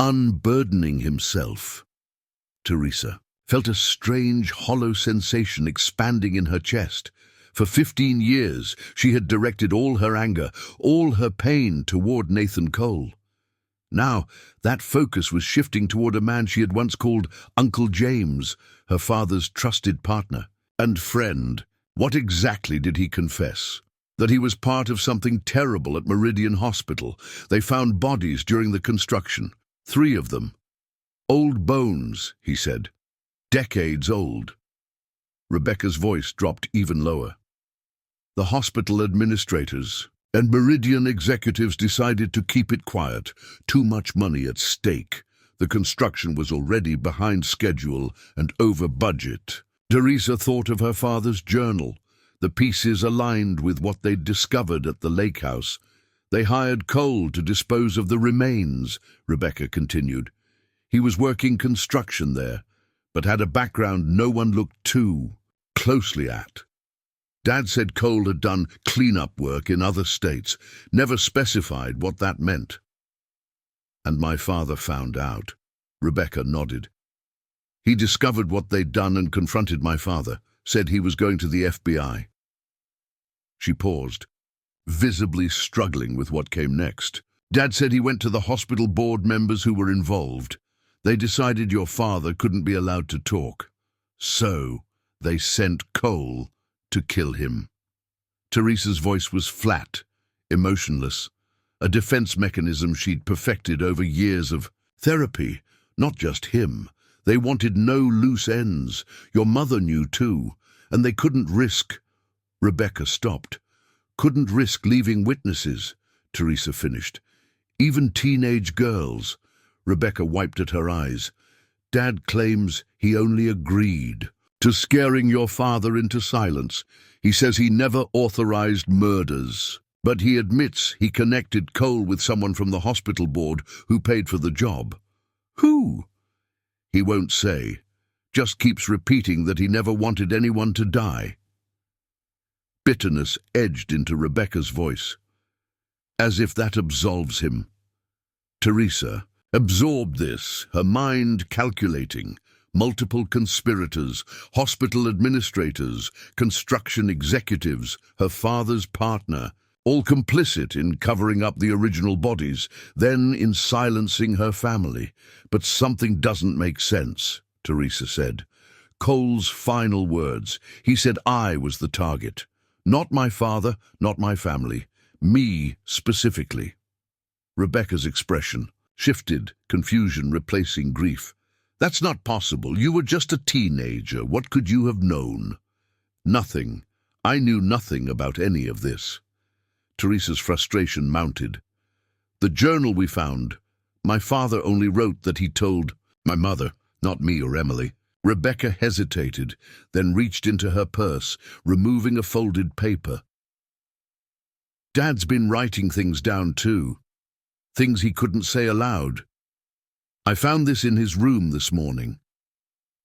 unburdening himself." Teresa felt a strange, hollow sensation expanding in her chest. For 15 years, she had directed all her anger, all her pain toward Nathan Cole. Now, that focus was shifting toward a man she had once called Uncle James, her father's trusted partner and friend. What exactly did he confess? That he was part of something terrible at Meridian Hospital. They found bodies during the construction, 3 of them. "Old bones," he said. "Decades old." Rebecca's voice dropped even lower. "The hospital administrators and Meridian executives decided to keep it quiet. Too much money at stake. The construction was already behind schedule and over budget." Teresa thought of her father's journal. The pieces aligned with what they'd discovered at the lake house. "They hired Cole to dispose of the remains," Rebecca continued. "He was working construction there, but had a background no one looked too closely at. Dad said Cole had done cleanup work in other states, never specified what that meant." "And my father found out." Rebecca nodded. "He discovered what they'd done and confronted my father, said he was going to the FBI." She paused, visibly struggling with what came next. "Dad said he went to the hospital board members who were involved. They decided your father couldn't be allowed to talk. So they sent Cole to kill him." Teresa's voice was flat, emotionless, a defense mechanism she'd perfected over years of therapy. Not just him. They wanted no loose ends. Your mother knew too, and they couldn't risk. Rebecca stopped. "Couldn't risk leaving witnesses," Teresa finished. "Even teenage girls." Rebecca wiped at her eyes. "Dad claims he only agreed to scaring your father into silence. He says he never authorized murders, but he admits he connected Cole with someone from the hospital board who paid for the job." "Who?" "He won't say. Just keeps repeating that he never wanted anyone to die." Bitterness edged into Rebecca's voice. "As if that absolves him." Teresa absorbed this, her mind calculating. Multiple conspirators, hospital administrators, construction executives, her father's partner, all complicit in covering up the original bodies, then in silencing her family. "But something doesn't make sense," Teresa said. Cole's final words. He said I was the target. Not my father, not my family. Me specifically. Rebecca's expression shifted, confusion replacing grief. "That's not possible. You were just a teenager. What could you have known?" "Nothing. I knew nothing about any of this." Teresa's frustration mounted. "The journal we found. My father only wrote that he told my mother, not me or Emily." Rebecca hesitated, then reached into her purse, removing a folded paper. "Dad's been writing things down too. Things he couldn't say aloud. I found this in his room this morning."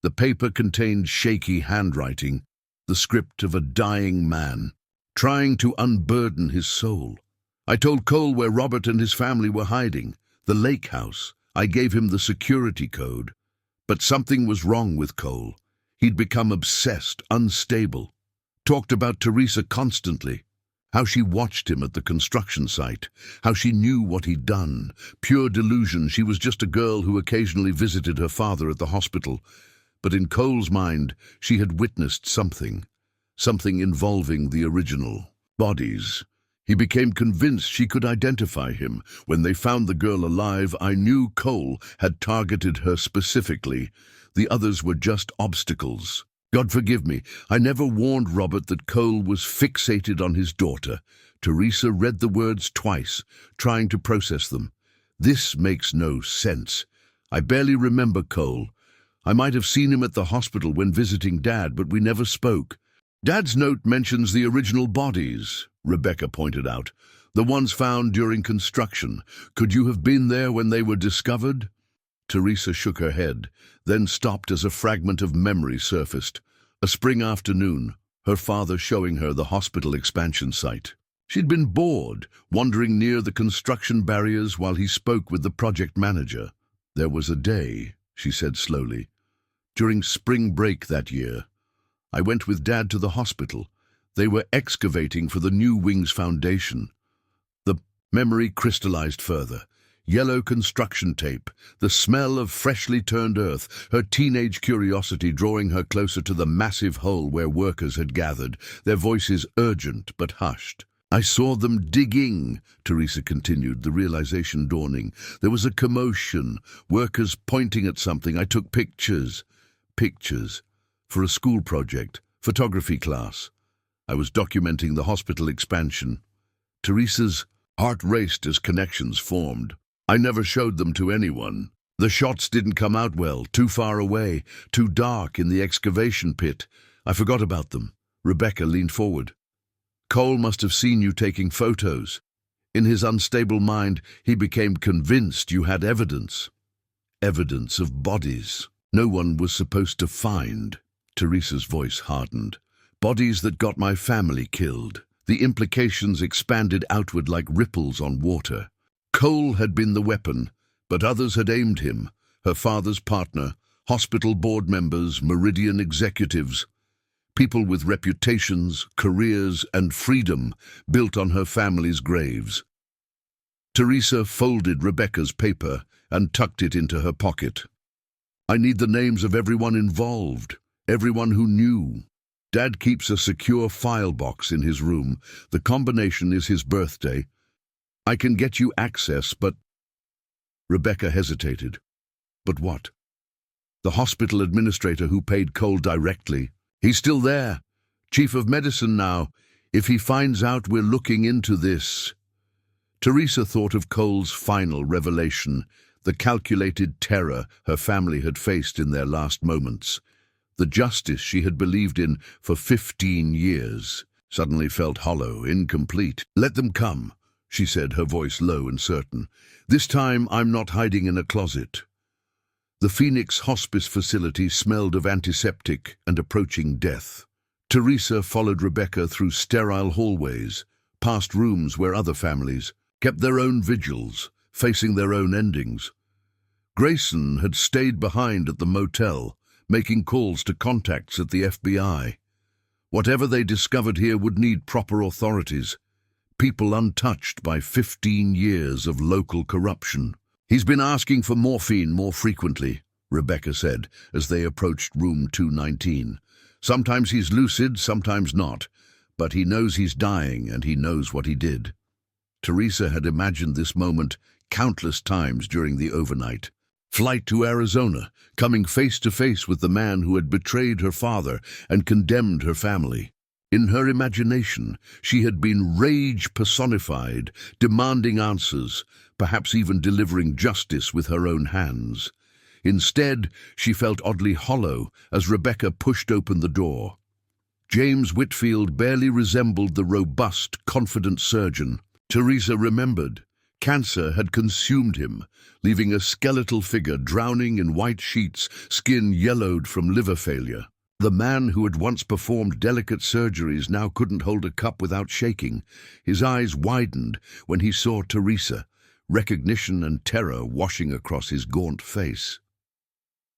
The paper contained shaky handwriting, the script of a dying man, trying to unburden his soul. "I told Cole where Robert and his family were hiding. The lake house. I gave him the security code. But something was wrong with Cole. He'd become obsessed, unstable. Talked about Teresa constantly. How she watched him at the construction site. How she knew what he'd done. Pure delusion. She was just a girl who occasionally visited her father at the hospital. But in Cole's mind, she had witnessed something. Something involving the original bodies. He became convinced she could identify him. When they found the girl alive, I knew Cole had targeted her specifically. The others were just obstacles. God forgive me, I never warned Robert that Cole was fixated on his daughter. Teresa read the words twice, trying to process them. This makes no sense. I barely remember Cole. I might have seen him at the hospital when visiting Dad, but we never spoke. Dad's note mentions the original bodies, Rebecca pointed out. The ones found during construction. Could you have been there when they were discovered? Teresa shook her head, then stopped as a fragment of memory surfaced. A spring afternoon, her father showing her the hospital expansion site. She'd been bored, wandering near the construction barriers while he spoke with the project manager. There was a day, she said slowly. During spring break that year, I went with Dad to the hospital. They were excavating for the new wing's foundation. The memory crystallized further. Yellow construction tape, the smell of freshly turned earth, her teenage curiosity drawing her closer to the massive hole where workers had gathered, their voices urgent but hushed. I saw them digging, Teresa continued, the realization dawning. There was a commotion, workers pointing at something. I took pictures. Pictures. For a school project, photography class. I was documenting the hospital expansion. Teresa's heart raced as connections formed. I never showed them to anyone. The shots didn't come out well, too far away, too dark in the excavation pit. I forgot about them. Rebecca leaned forward. Cole must have seen you taking photos. In his unstable mind, he became convinced you had evidence. Evidence of bodies no one was supposed to find. Teresa's voice hardened. Bodies that got my family killed. The implications expanded outward like ripples on water. Cole had been the weapon, but others had aimed him. Her father's partner, hospital board members, Meridian executives. People with reputations, careers, and freedom built on her family's graves. Teresa folded Rebecca's paper and tucked it into her pocket. I need the names of everyone involved. Everyone who knew. Dad keeps a secure file box in his room. The combination is his birthday. I can get you access, but... Rebecca hesitated. But what? The hospital administrator who paid Cole directly. He's still there. Chief of medicine now. If he finds out we're looking into this... Teresa thought of Cole's final revelation, the calculated terror her family had faced in their last moments. The justice she had believed in for 15 years suddenly felt hollow, incomplete. Let them come, she said, her voice low and certain. This time I'm not hiding in a closet. The Phoenix hospice facility smelled of antiseptic and approaching death. Teresa followed Rebecca through sterile hallways, past rooms where other families kept their own vigils, facing their own endings. Grayson had stayed behind at the motel, making calls to contacts at the FBI. Whatever they discovered here would need proper authorities, people untouched by 15 years of local corruption. He's been asking for morphine more frequently, Rebecca said, as they approached room 219. Sometimes he's lucid, sometimes not, but he knows he's dying and he knows what he did. Teresa had imagined this moment countless times during the overnight. Flight to Arizona, coming face to face with the man who had betrayed her father and condemned her family. In her imagination, she had been rage personified, demanding answers, perhaps even delivering justice with her own hands. Instead, she felt oddly hollow as Rebecca pushed open the door. James Whitfield barely resembled the robust, confident surgeon. Teresa remembered. Cancer had consumed him, leaving a skeletal figure drowning in white sheets, skin yellowed from liver failure. The man who had once performed delicate surgeries now couldn't hold a cup without shaking. His eyes widened when he saw Teresa, recognition and terror washing across his gaunt face.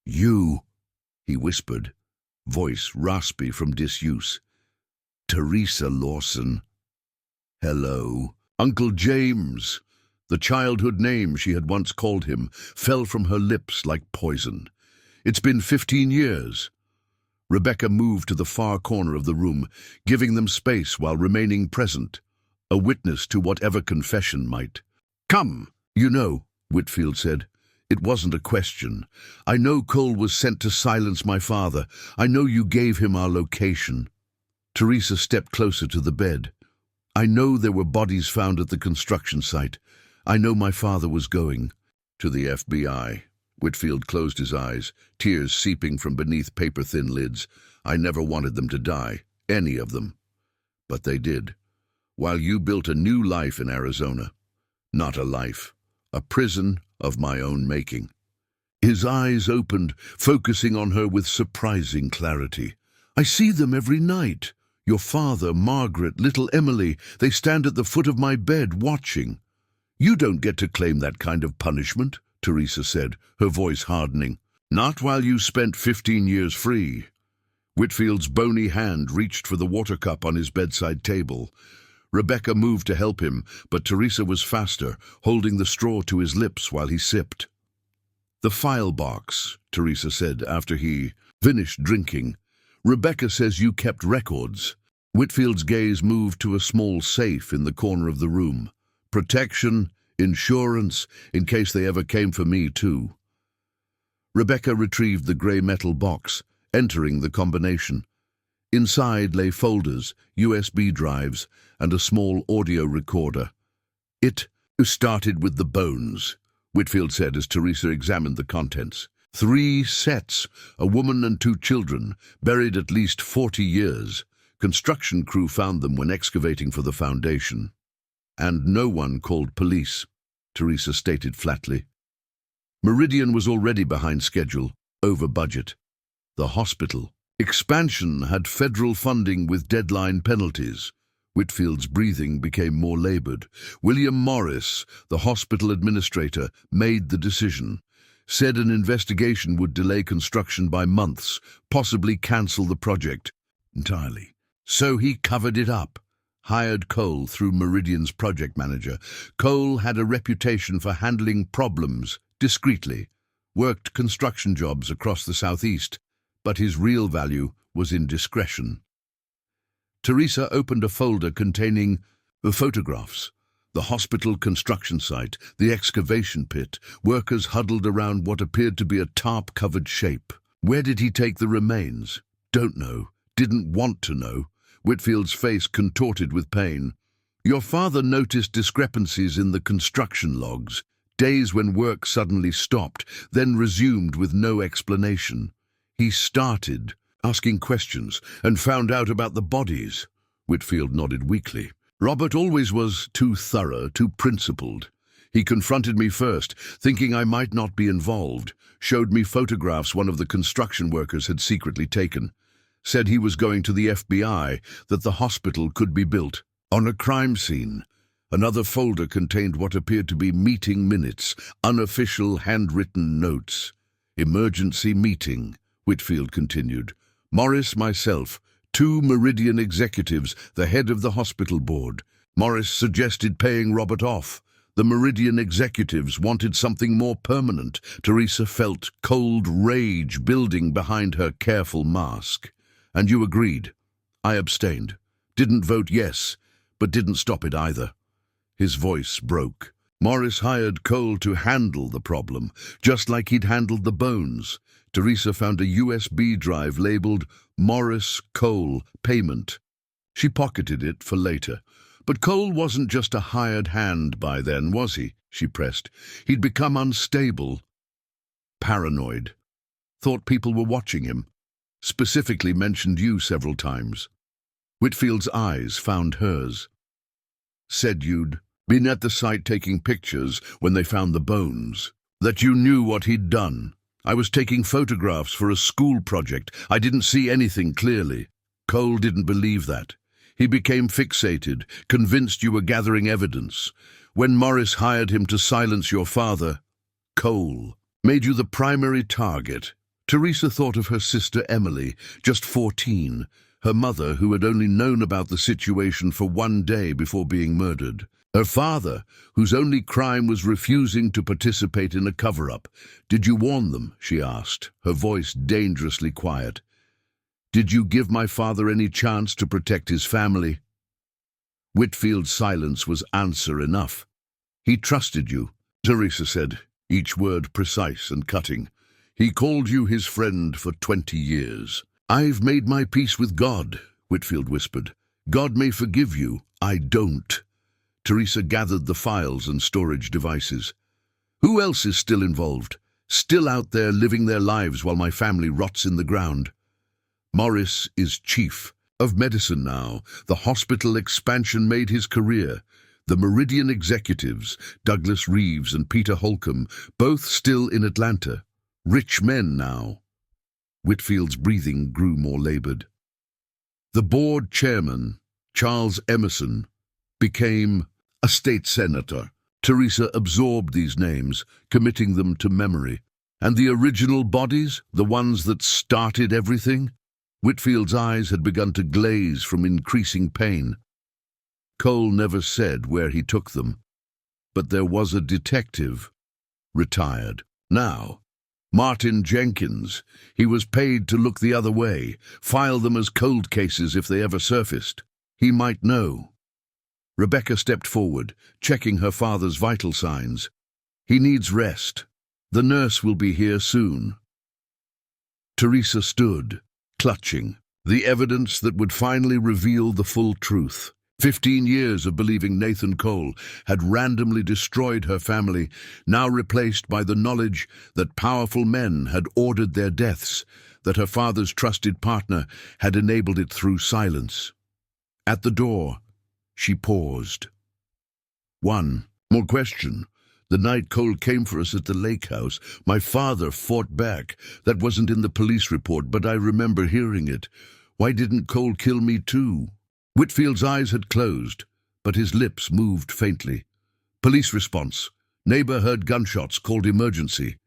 "You," he whispered, voice raspy from disuse. "Teresa Lawson." "Hello." Uncle James, the childhood name she had once called him, fell from her lips like poison. "It's been 15 years. Rebecca moved to the far corner of the room, giving them space while remaining present, a witness to whatever confession might. "Come." "You know," Whitfield said, "it wasn't a question. I know Cole was sent to silence my father. I know you gave him our location." Teresa stepped closer to the bed. "I know there were bodies found at the construction site. I know my father was going to the FBI. Whitfield closed his eyes, tears seeping from beneath paper-thin lids. "I never wanted them to die, any of them. But they did. While you built a new life in Arizona. Not a life, a prison of my own making." His eyes opened, focusing on her with surprising clarity. "I see them every night. Your father, Margaret, little Emily, they stand at the foot of my bed watching." "You don't get to claim that kind of punishment," Teresa said, her voice hardening. "Not while you spent 15 years free." Whitfield's bony hand reached for the water cup on his bedside table. Rebecca moved to help him, but Teresa was faster, holding the straw to his lips while he sipped. "The file box," Teresa said after he finished drinking. "Rebecca says you kept records." Whitfield's gaze moved to a small safe in the corner of the room. "Protection, insurance, in case they ever came for me too." Rebecca retrieved the grey metal box, entering the combination. Inside lay folders, USB drives, and a small audio recorder. "It started with the bones," Whitfield said as Teresa examined the contents. 3 sets, a woman and 2 children, buried at least 40 years. Construction crew found them when excavating for the foundation. "And no one called police," Teresa stated flatly. Meridian was already behind schedule, over budget. The hospital expansion had federal funding with deadline penalties. Whitfield's breathing became more labored. William Morris, the hospital administrator, made the decision. Said an investigation would delay construction by months, possibly cancel the project entirely. So he covered it up. Hired Cole through Meridian's project manager. Cole had a reputation for handling problems discreetly, worked construction jobs across the southeast, but his real value was in discretion. Teresa opened a folder containing the photographs. The hospital construction site, the excavation pit, workers huddled around what appeared to be a tarp-covered shape. Where did he take the remains? Don't know. Didn't want to know. Whitfield's face contorted with pain. "Your father noticed discrepancies in the construction logs, days when work suddenly stopped, then resumed with no explanation. He started asking questions and found out about the bodies." Whitfield nodded weakly. "Robert always was too thorough, too principled. He confronted me first, thinking I might not be involved, showed me photographs one of the construction workers had secretly taken. Said he was going to the FBI, that the hospital could be built on a crime scene." Another folder contained what appeared to be meeting minutes, unofficial handwritten notes. "Emergency meeting," Whitfield continued. "Morris, myself, 2 Meridian executives, the head of the hospital board. Morris suggested paying Robert off. The Meridian executives wanted something more permanent." Teresa felt cold rage building behind her careful mask. "And you agreed?" "I abstained. Didn't vote yes, but didn't stop it either." His voice broke. "Morris hired Cole to handle the problem, just like he'd handled the bones." Teresa found a USB drive labeled Morris Cole Payment. She pocketed it for later. "But Cole wasn't just a hired hand by then, was he?" she pressed. "He'd become unstable, paranoid. Thought people were watching him. Specifically mentioned you several times." Whitfield's eyes found hers. "Said you'd been at the site taking pictures when they found the bones. That you knew what he'd done. I was taking photographs for a school project. I didn't see anything clearly." Cole didn't believe that. He became fixated, convinced you were gathering evidence. When Morris hired him to silence your father, Cole made you the primary target. Teresa thought of her sister Emily, just 14, her mother who had only known about the situation for one day before being murdered. Her father, whose only crime was refusing to participate in a cover-up. Did you warn them? She asked, her voice dangerously quiet. Did you give my father any chance to protect his family? Whitfield's silence was answer enough. He trusted you, Teresa said, each word precise and cutting. He called you his friend for 20 years. I've made my peace with God, Whitfield whispered. God may forgive you. I don't. Teresa gathered the files and storage devices. Who else is still involved? Still out there living their lives while my family rots in the ground? Morris is chief of medicine now. The hospital expansion made his career. The Meridian executives, Douglas Reeves and Peter Holcomb, both still in Atlanta. Rich men now. Whitfield's breathing grew more labored. The board chairman, Charles Emerson, became a state senator. Teresa absorbed these names, committing them to memory. And the original bodies, the ones that started everything? Whitfield's eyes had begun to glaze from increasing pain. Cole never said where he took them, but there was a detective, retired. Now, Martin Jenkins. He was paid to look the other way, file them as cold cases if they ever surfaced. He might know. Rebecca stepped forward, checking her father's vital signs. He needs rest. The nurse will be here soon. Teresa stood, clutching, the evidence that would finally reveal the full truth. 15 years of believing Nathan Cole had randomly destroyed her family, now replaced by the knowledge that powerful men had ordered their deaths, that her father's trusted partner had enabled it through silence. At the door, she paused. One more question. The night Cole came for us at the lake house, my father fought back. That wasn't in the police report, but I remember hearing it. Why didn't Cole kill me too? Whitfield's eyes had closed, but his lips moved faintly. Police response. Neighbor heard gunshots, called emergency.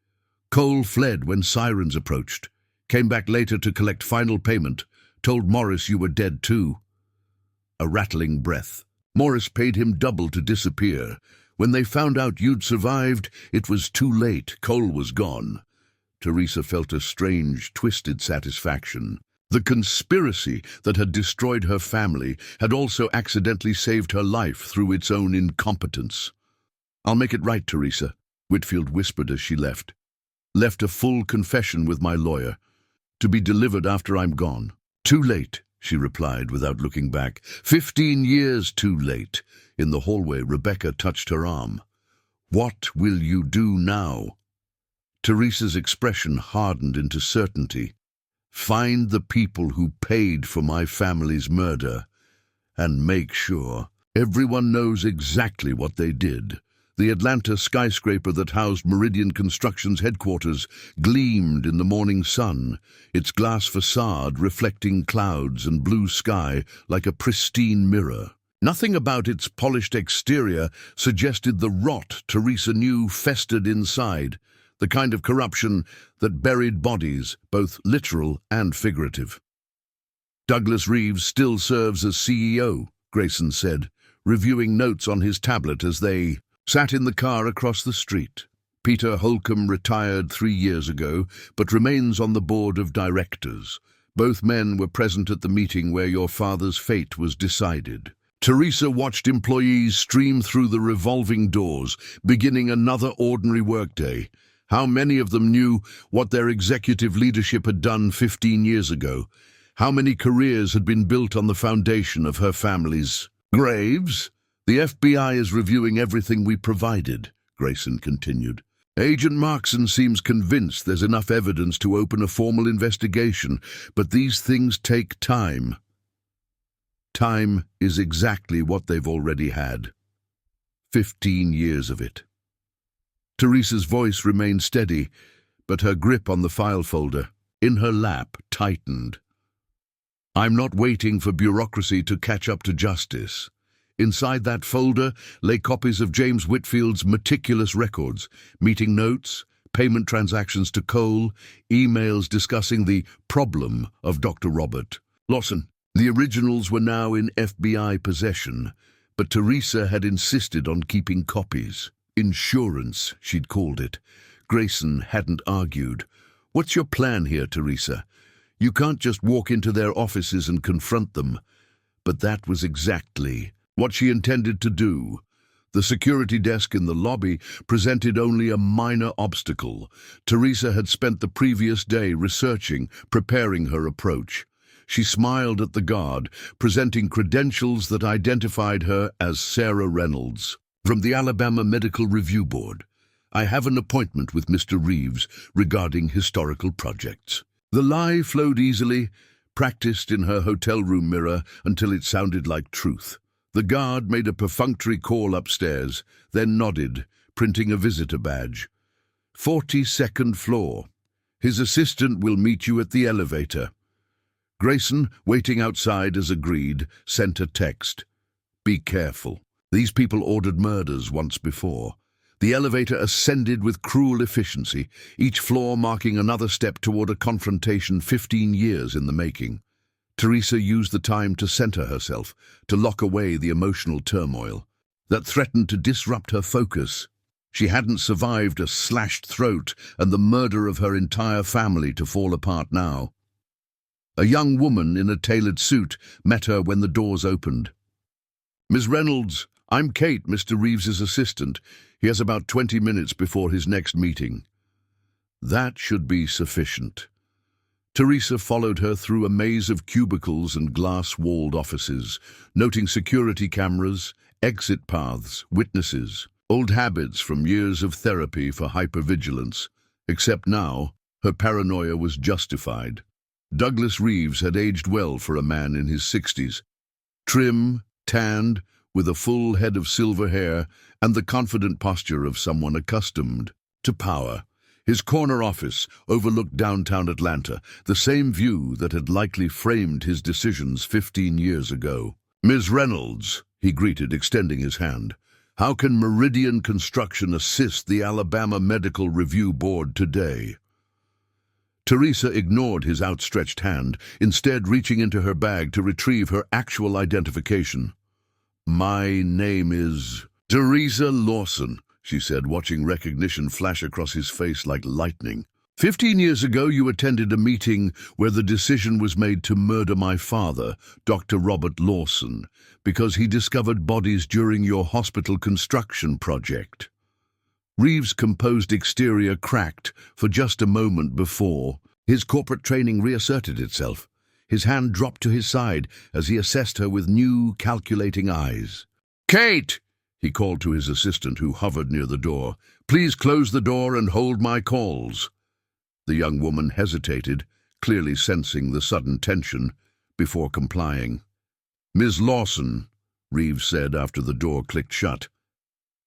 Cole fled when sirens approached. Came back later to collect final payment. Told Morris you were dead too. A rattling breath. Morris paid him double to disappear. When they found out you'd survived, it was too late. Cole was gone. Teresa felt a strange, twisted satisfaction. The conspiracy that had destroyed her family had also accidentally saved her life through its own incompetence. I'll make it right, Teresa, Whitfield whispered as she left. Left a full confession with my lawyer, to be delivered after I'm gone. Too late, she replied without looking back. 15 years too late. In the hallway, Rebecca touched her arm. What will you do now? Teresa's expression hardened into certainty. Find the people who paid for my family's murder, and make sure everyone knows exactly what they did. The Atlanta skyscraper that housed Meridian Construction's headquarters gleamed in the morning sun, its glass facade reflecting clouds and blue sky like a pristine mirror. Nothing about its polished exterior suggested the rot Teresa knew festered inside, the kind of corruption that buried bodies, both literal and figurative. Douglas Reeves still serves as CEO, Grayson said, reviewing notes on his tablet as they sat in the car across the street. Peter Holcomb retired 3 years ago, but remains on the board of directors. Both men were present at the meeting where your father's fate was decided. Teresa watched employees stream through the revolving doors, beginning another ordinary workday. How many of them knew what their executive leadership had done 15 years ago? How many careers had been built on the foundation of her family's graves? The FBI is reviewing everything we provided, Grayson continued. Agent Markson seems convinced there's enough evidence to open a formal investigation, but these things take time. Time is exactly what they've already had. 15 years of it. Teresa's voice remained steady, but her grip on the file folder, in her lap, tightened. I'm not waiting for bureaucracy to catch up to justice. Inside that folder lay copies of James Whitfield's meticulous records, meeting notes, payment transactions to Cole, emails discussing the problem of Dr. Robert Lawson. The originals were now in FBI possession, but Teresa had insisted on keeping copies. Insurance, she'd called it. Grayson hadn't argued. "What's your plan here, Teresa? You can't just walk into their offices and confront them." But that was exactly what she intended to do. The security desk in the lobby presented only a minor obstacle. Teresa had spent the previous day researching, preparing her approach. She smiled at the guard, presenting credentials that identified her as Sarah Reynolds. "From the Alabama Medical Review Board. I have an appointment with Mr. Reeves regarding historical projects." The lie flowed easily, practiced in her hotel room mirror until it sounded like truth. The guard made a perfunctory call upstairs, then nodded, printing a visitor badge. 42nd floor. His assistant will meet you at the elevator." Grayson, waiting outside as agreed, sent a text. "Be careful. These people ordered murders once before." The elevator ascended with cruel efficiency, each floor marking another step toward a confrontation 15 years in the making. Teresa used the time to center herself, to lock away the emotional turmoil that threatened to disrupt her focus. She hadn't survived a slashed throat and the murder of her entire family to fall apart now. A young woman in a tailored suit met her when the doors opened. "Miss Reynolds, I'm Kate, Mr. Reeves's assistant. He has about 20 minutes before his next meeting." That should be sufficient. Teresa followed her through a maze of cubicles and glass-walled offices, noting security cameras, exit paths, witnesses, old habits from years of therapy for hypervigilance. Except now, her paranoia was justified. Douglas Reeves had aged well for a man in his 60s. Trim, tanned, with a full head of silver hair and the confident posture of someone accustomed to power. His corner office overlooked downtown Atlanta, the same view that had likely framed his decisions 15 years ago. "Ms. Reynolds," he greeted, extending his hand. "How can Meridian Construction assist the Alabama Medical Review Board today?" Teresa ignored his outstretched hand, instead reaching into her bag to retrieve her actual identification. "My name is Teresa Lawson," she said, watching recognition flash across his face like lightning. 15 years ago, you attended a meeting where the decision was made to murder my father, Dr. Robert Lawson, because he discovered bodies during your hospital construction project." Reeves' composed exterior cracked for just a moment before his corporate training reasserted itself. His hand dropped to his side as he assessed her with new, calculating eyes. "Kate!" he called to his assistant, who hovered near the door. "Please close the door and hold my calls." The young woman hesitated, clearly sensing the sudden tension, before complying. "Ms. Lawson," Reeves said after the door clicked shut.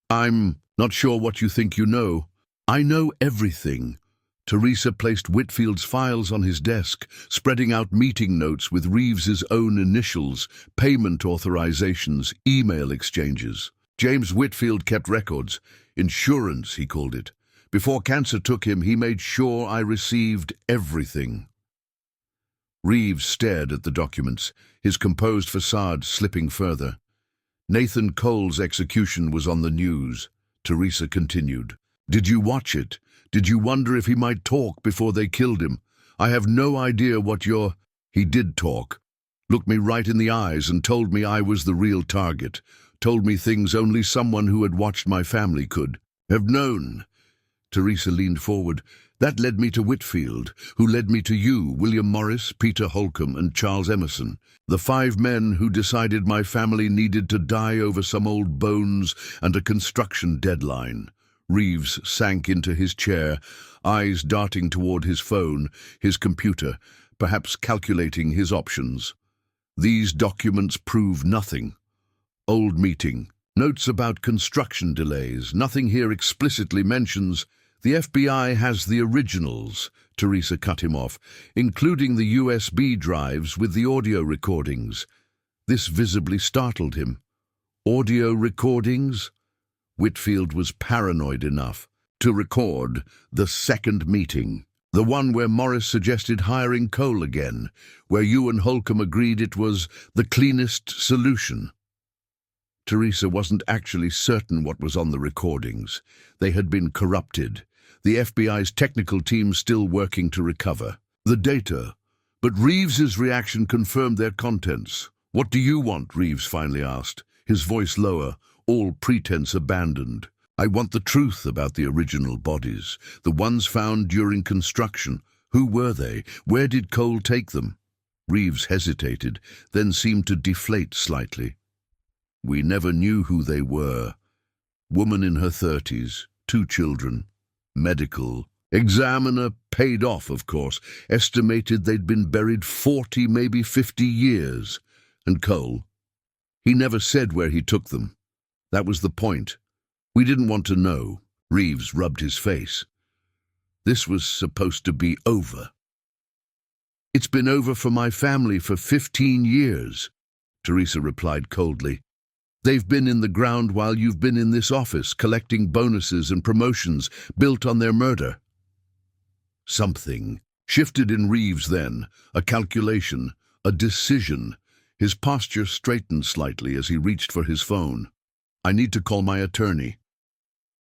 "I'm not sure what you think you know." "I know everything." Teresa placed Whitfield's files on his desk, spreading out meeting notes with Reeves's own initials, payment authorizations, email exchanges. James Whitfield kept records. Insurance, he called it. Before cancer took him, he made sure I received everything. Reeves stared at the documents, his composed facade slipping further. Nathan Cole's execution was on the news. Teresa continued. "Did you watch it? Did you wonder if he might talk before they killed him? I have no idea what your—" He did talk. Looked me right in the eyes and told me I was the real target. Told me things only someone who had watched my family could have known. Teresa leaned forward. That led me to Whitfield, who led me to you, William Morris, Peter Holcomb, and Charles Emerson, the 5 men who decided my family needed to die over some old bones and a construction deadline. Reeves sank into his chair, eyes darting toward his phone, his computer, perhaps calculating his options. These documents prove nothing. Old meeting. Notes about construction delays. Nothing here explicitly mentions. The FBI has the originals, Teresa cut him off, including the USB drives with the audio recordings. This visibly startled him. Audio recordings? Whitfield was paranoid enough to record the second meeting, the one where Morris suggested hiring Cole again, where you and Holcomb agreed it was the cleanest solution. Teresa wasn't actually certain what was on the recordings. They had been corrupted. The FBI's technical team still working to recover the data. But Reeves's reaction confirmed their contents. "What do you want?" Reeves finally asked, his voice lower, all pretense abandoned. "I want the truth about the original bodies, the ones found during construction. Who were they? Where did Cole take them?" Reeves hesitated, then seemed to deflate slightly. "We never knew who they were. Woman in her 30s, 2 children. Medical examiner, paid off, of course, estimated they'd been buried 40, maybe 50 years. And Cole? He never said where he took them. That was the point. We didn't want to know." Reeves rubbed his face. "This was supposed to be over." "It's been over for my family for 15 years, Teresa replied coldly. "They've been in the ground while you've been in this office, collecting bonuses and promotions built on their murder." Something shifted in Reeves then, a calculation, a decision. His posture straightened slightly as he reached for his phone. "I need to call my attorney."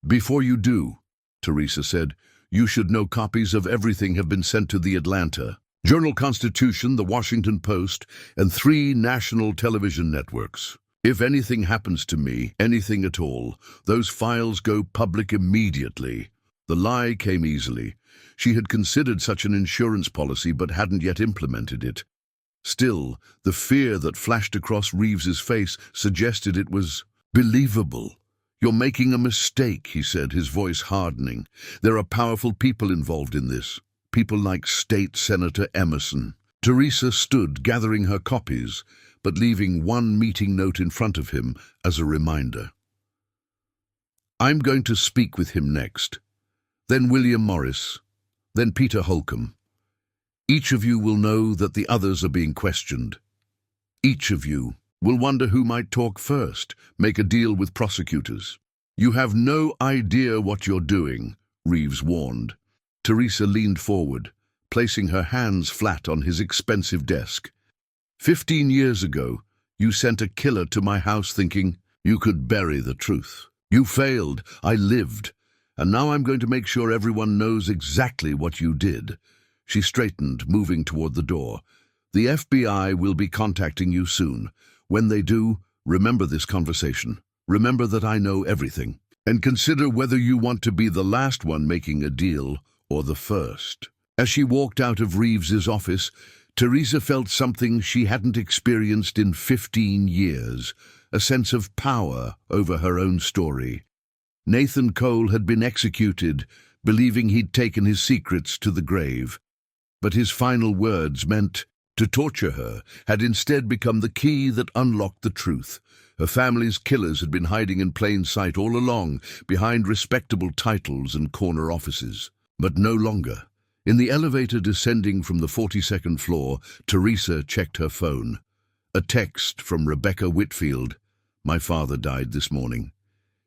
"Before you do," Teresa said, "you should know copies of everything have been sent to the Atlanta Journal-Constitution, the Washington Post, and 3 national television networks. If anything happens to me, anything at all, those files go public immediately." The lie came easily. She had considered such an insurance policy but hadn't yet implemented it. Still, the fear that flashed across Reeves's face suggested it was believable. "You're making a mistake," he said, his voice hardening. "There are powerful people involved in this. People like State Senator Emerson." Teresa stood, gathering her copies, but leaving one meeting note in front of him as a reminder. "I'm going to speak with him next. Then William Morris. Then Peter Holcomb. Each of you will know that the others are being questioned. Each of you will wonder who might talk first, make a deal with prosecutors. You have no idea what you're doing," Reeves warned. Teresa leaned forward, placing her hands flat on his expensive desk. 15 years ago, you sent a killer to my house thinking you could bury the truth. You failed. I lived. And now I'm going to make sure everyone knows exactly what you did." She straightened, moving toward the door. "The FBI will be contacting you soon. When they do, remember this conversation. Remember that I know everything. And consider whether you want to be the last one making a deal or the first." As she walked out of Reeves's office, Teresa felt something she hadn't experienced in 15 years, a sense of power over her own story. Nathan Cole had been executed, believing he'd taken his secrets to the grave. But his final words, meant to torture her, had instead become the key that unlocked the truth. Her family's killers had been hiding in plain sight all along, behind respectable titles and corner offices. But no longer. In the elevator descending from the 42nd floor, Teresa checked her phone. A text from Rebecca Whitfield. "My father died this morning.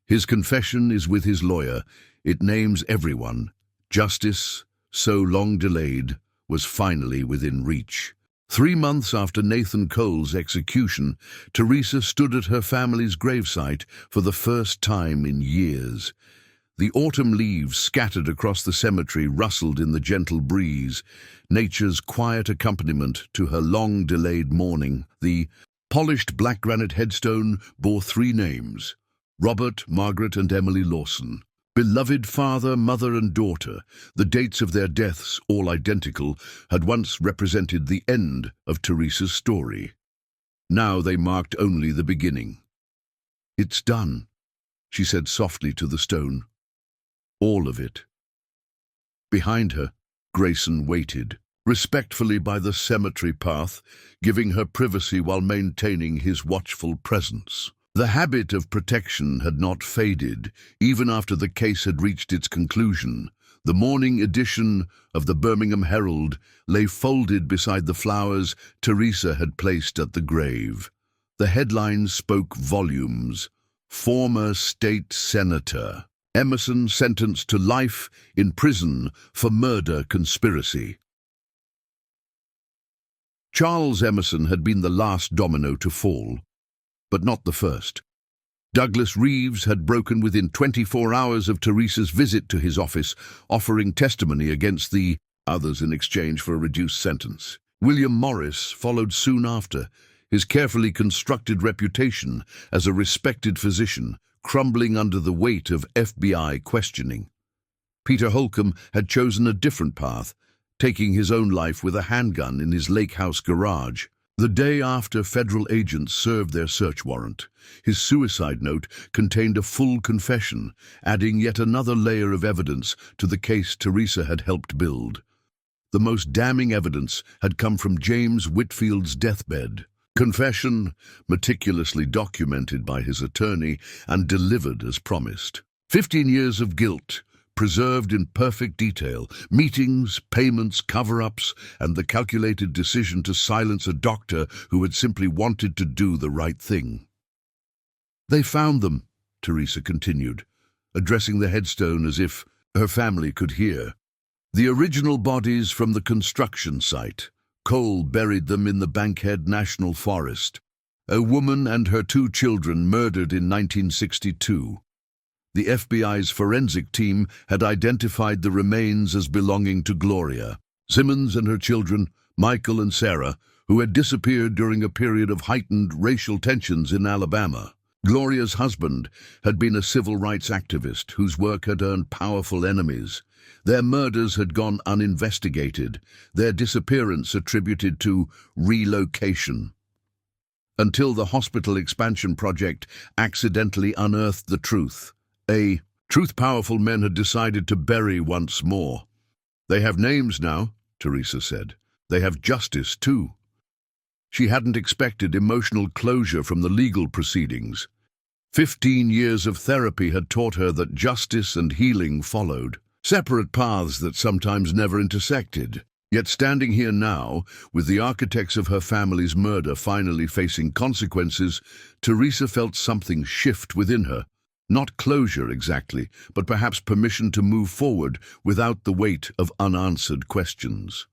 His confession is with his lawyer. It names everyone. Justice, so long delayed, was finally within reach." 3 months after Nathan Cole's execution, Teresa stood at her family's gravesite for the first time in years. The autumn leaves scattered across the cemetery rustled in the gentle breeze, nature's quiet accompaniment to her long-delayed mourning. The polished black granite headstone bore 3 names: Robert, Margaret, and Emily Lawson. Beloved father, mother, and daughter, the dates of their deaths, all identical, had once represented the end of Teresa's story. Now they marked only the beginning. "It's done," she said softly to the stone. "All of it." Behind her, Grayson waited, respectfully by the cemetery path, giving her privacy while maintaining his watchful presence. The habit of protection had not faded, even after the case had reached its conclusion. The morning edition of the Birmingham Herald lay folded beside the flowers Teresa had placed at the grave. The headline spoke volumes. Former state senator. Emerson sentenced to life in prison for murder conspiracy. Charles Emerson had been the last domino to fall, but not the first. Douglas Reeves had broken within 24 hours of Teresa's visit to his office, offering testimony against the others in exchange for a reduced sentence. William Morris followed soon after, his carefully constructed reputation as a respected physician crumbling under the weight of FBI questioning. Peter Holcomb had chosen a different path, taking his own life with a handgun in his lake house garage. The day after federal agents served their search warrant, his suicide note contained a full confession, adding yet another layer of evidence to the case Teresa had helped build. The most damning evidence had come from James Whitfield's deathbed. Confession, meticulously documented by his attorney and delivered as promised. 15 years of guilt, preserved in perfect detail, meetings, payments, cover-ups, and the calculated decision to silence a doctor who had simply wanted to do the right thing. They found them, Teresa continued, addressing the headstone as if her family could hear. The original bodies from the construction site. Coal buried them in the Bankhead National Forest. A woman and her 2 children murdered in 1962. The FBI's forensic team had identified the remains as belonging to Gloria. Simmons and her children, Michael and Sarah, who had disappeared during a period of heightened racial tensions in Alabama. Gloria's husband had been a civil rights activist whose work had earned powerful enemies. Their murders had gone uninvestigated, their disappearance attributed to relocation. Until the hospital expansion project accidentally unearthed the truth. A truth powerful men had decided to bury once more. They have names now, Teresa said. They have justice too. She hadn't expected emotional closure from the legal proceedings. 15 years of therapy had taught her that justice and healing followed. Separate paths that sometimes never intersected. Yet standing here now, with the architects of her family's murder finally facing consequences, Teresa felt something shift within her. Not closure exactly, but perhaps permission to move forward without the weight of unanswered questions.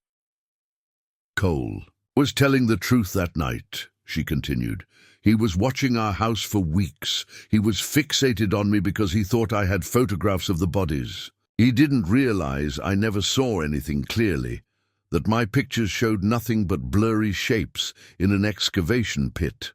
Cole was telling the truth that night, she continued. He was watching our house for weeks. He was fixated on me because he thought I had photographs of the bodies. He didn't realize I never saw anything clearly, that my pictures showed nothing but blurry shapes in an excavation pit.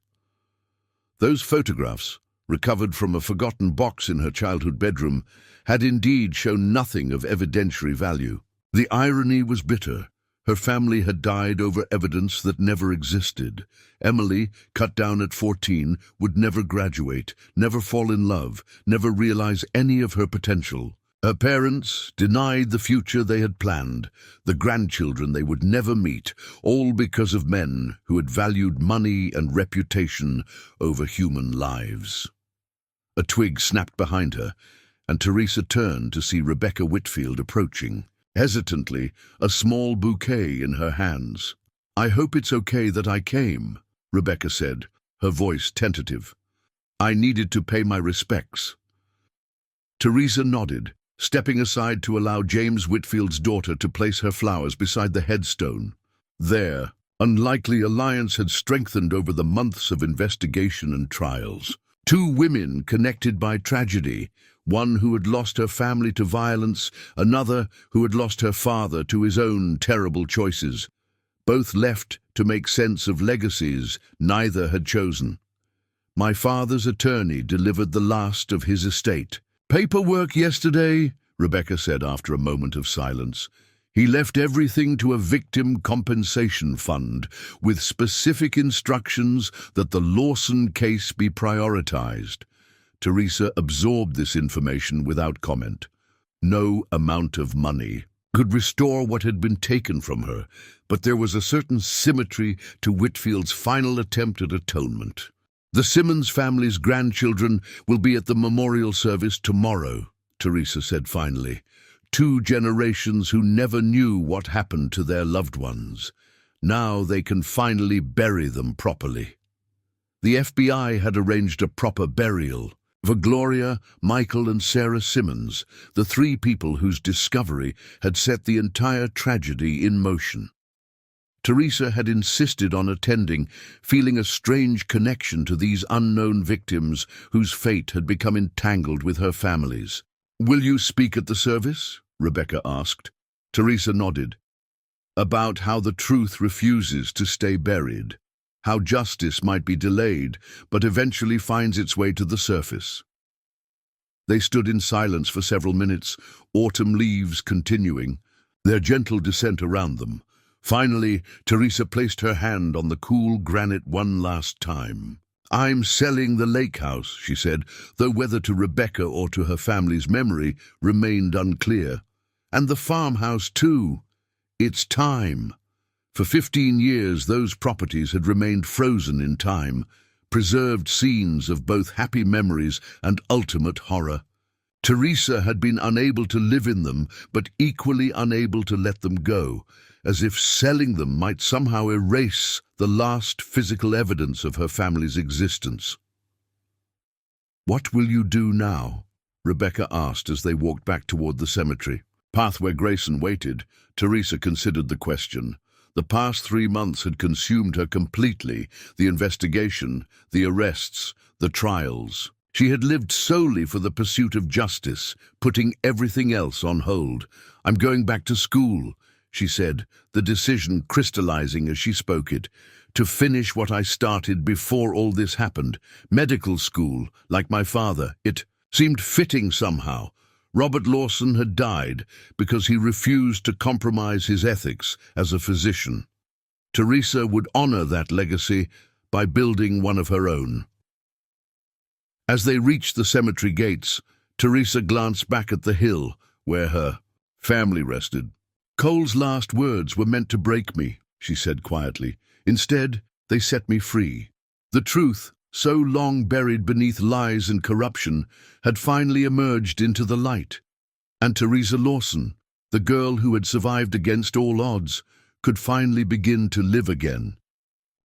Those photographs, recovered from a forgotten box in her childhood bedroom, had indeed shown nothing of evidentiary value. The irony was bitter. Her family had died over evidence that never existed. Emily, cut down at 14, would never graduate, never fall in love, never realize any of her potential. Her parents denied the future they had planned, the grandchildren they would never meet, all because of men who had valued money and reputation over human lives. A twig snapped behind her, and Teresa turned to see Rebecca Whitfield approaching, hesitantly, a small bouquet in her hands. "I hope it's okay that I came," Rebecca said, her voice tentative. "I needed to pay my respects." Teresa nodded, stepping aside to allow James Whitfield's daughter to place her flowers beside the headstone. Their unlikely alliance had strengthened over the months of investigation and trials. 2 women connected by tragedy, one who had lost her family to violence, another who had lost her father to his own terrible choices. Both left to make sense of legacies neither had chosen. My father's attorney delivered the last of his estate. "Paperwork yesterday," Rebecca said after a moment of silence. "He left everything to a victim compensation fund, with specific instructions that the Lawson case be prioritized." Teresa absorbed this information without comment. No amount of money could restore what had been taken from her, but there was a certain symmetry to Whitfield's final attempt at atonement. "The Simmons family's grandchildren will be at the memorial service tomorrow," Teresa said finally. 2 generations who never knew what happened to their loved ones. Now they can finally bury them properly. The FBI had arranged a proper burial for Gloria, Michael, and Sarah Simmons, the three people whose discovery had set the entire tragedy in motion. Teresa had insisted on attending, feeling a strange connection to these unknown victims whose fate had become entangled with her families. "Will you speak at the service?" Rebecca asked. Teresa nodded. "About how the truth refuses to stay buried, how justice might be delayed, but eventually finds its way to the surface." They stood in silence for several minutes, autumn leaves continuing, their gentle descent around them. Finally, Teresa placed her hand on the cool granite one last time. "I'm selling the lake house," she said, though whether to Rebecca or to her family's memory remained unclear. "And the farmhouse too. It's time." For 15 years, those properties had remained frozen in time, preserved scenes of both happy memories and ultimate horror. Teresa had been unable to live in them, but equally unable to let them go, as if selling them might somehow erase the last physical evidence of her family's existence. "What will you do now?" Rebecca asked as they walked back toward the cemetery. Path where Grayson waited, Teresa considered the question. The past 3 months had consumed her completely, the investigation, the arrests, the trials. She had lived solely for the pursuit of justice, putting everything else on hold. "I'm going back to school," she said, the decision crystallizing as she spoke it, "to finish what I started before all this happened. Medical school, like my father. It seemed fitting somehow. Robert Lawson had died because he refused to compromise his ethics as a physician. Teresa would honor that legacy by building one of her own." As they reached the cemetery gates, Teresa glanced back at the hill where her family rested. "Cole's last words were meant to break me," she said quietly. "Instead, they set me free. The truth, so long buried beneath lies and corruption, had finally emerged into the light. And Teresa Lawson, the girl who had survived against all odds, could finally begin to live again."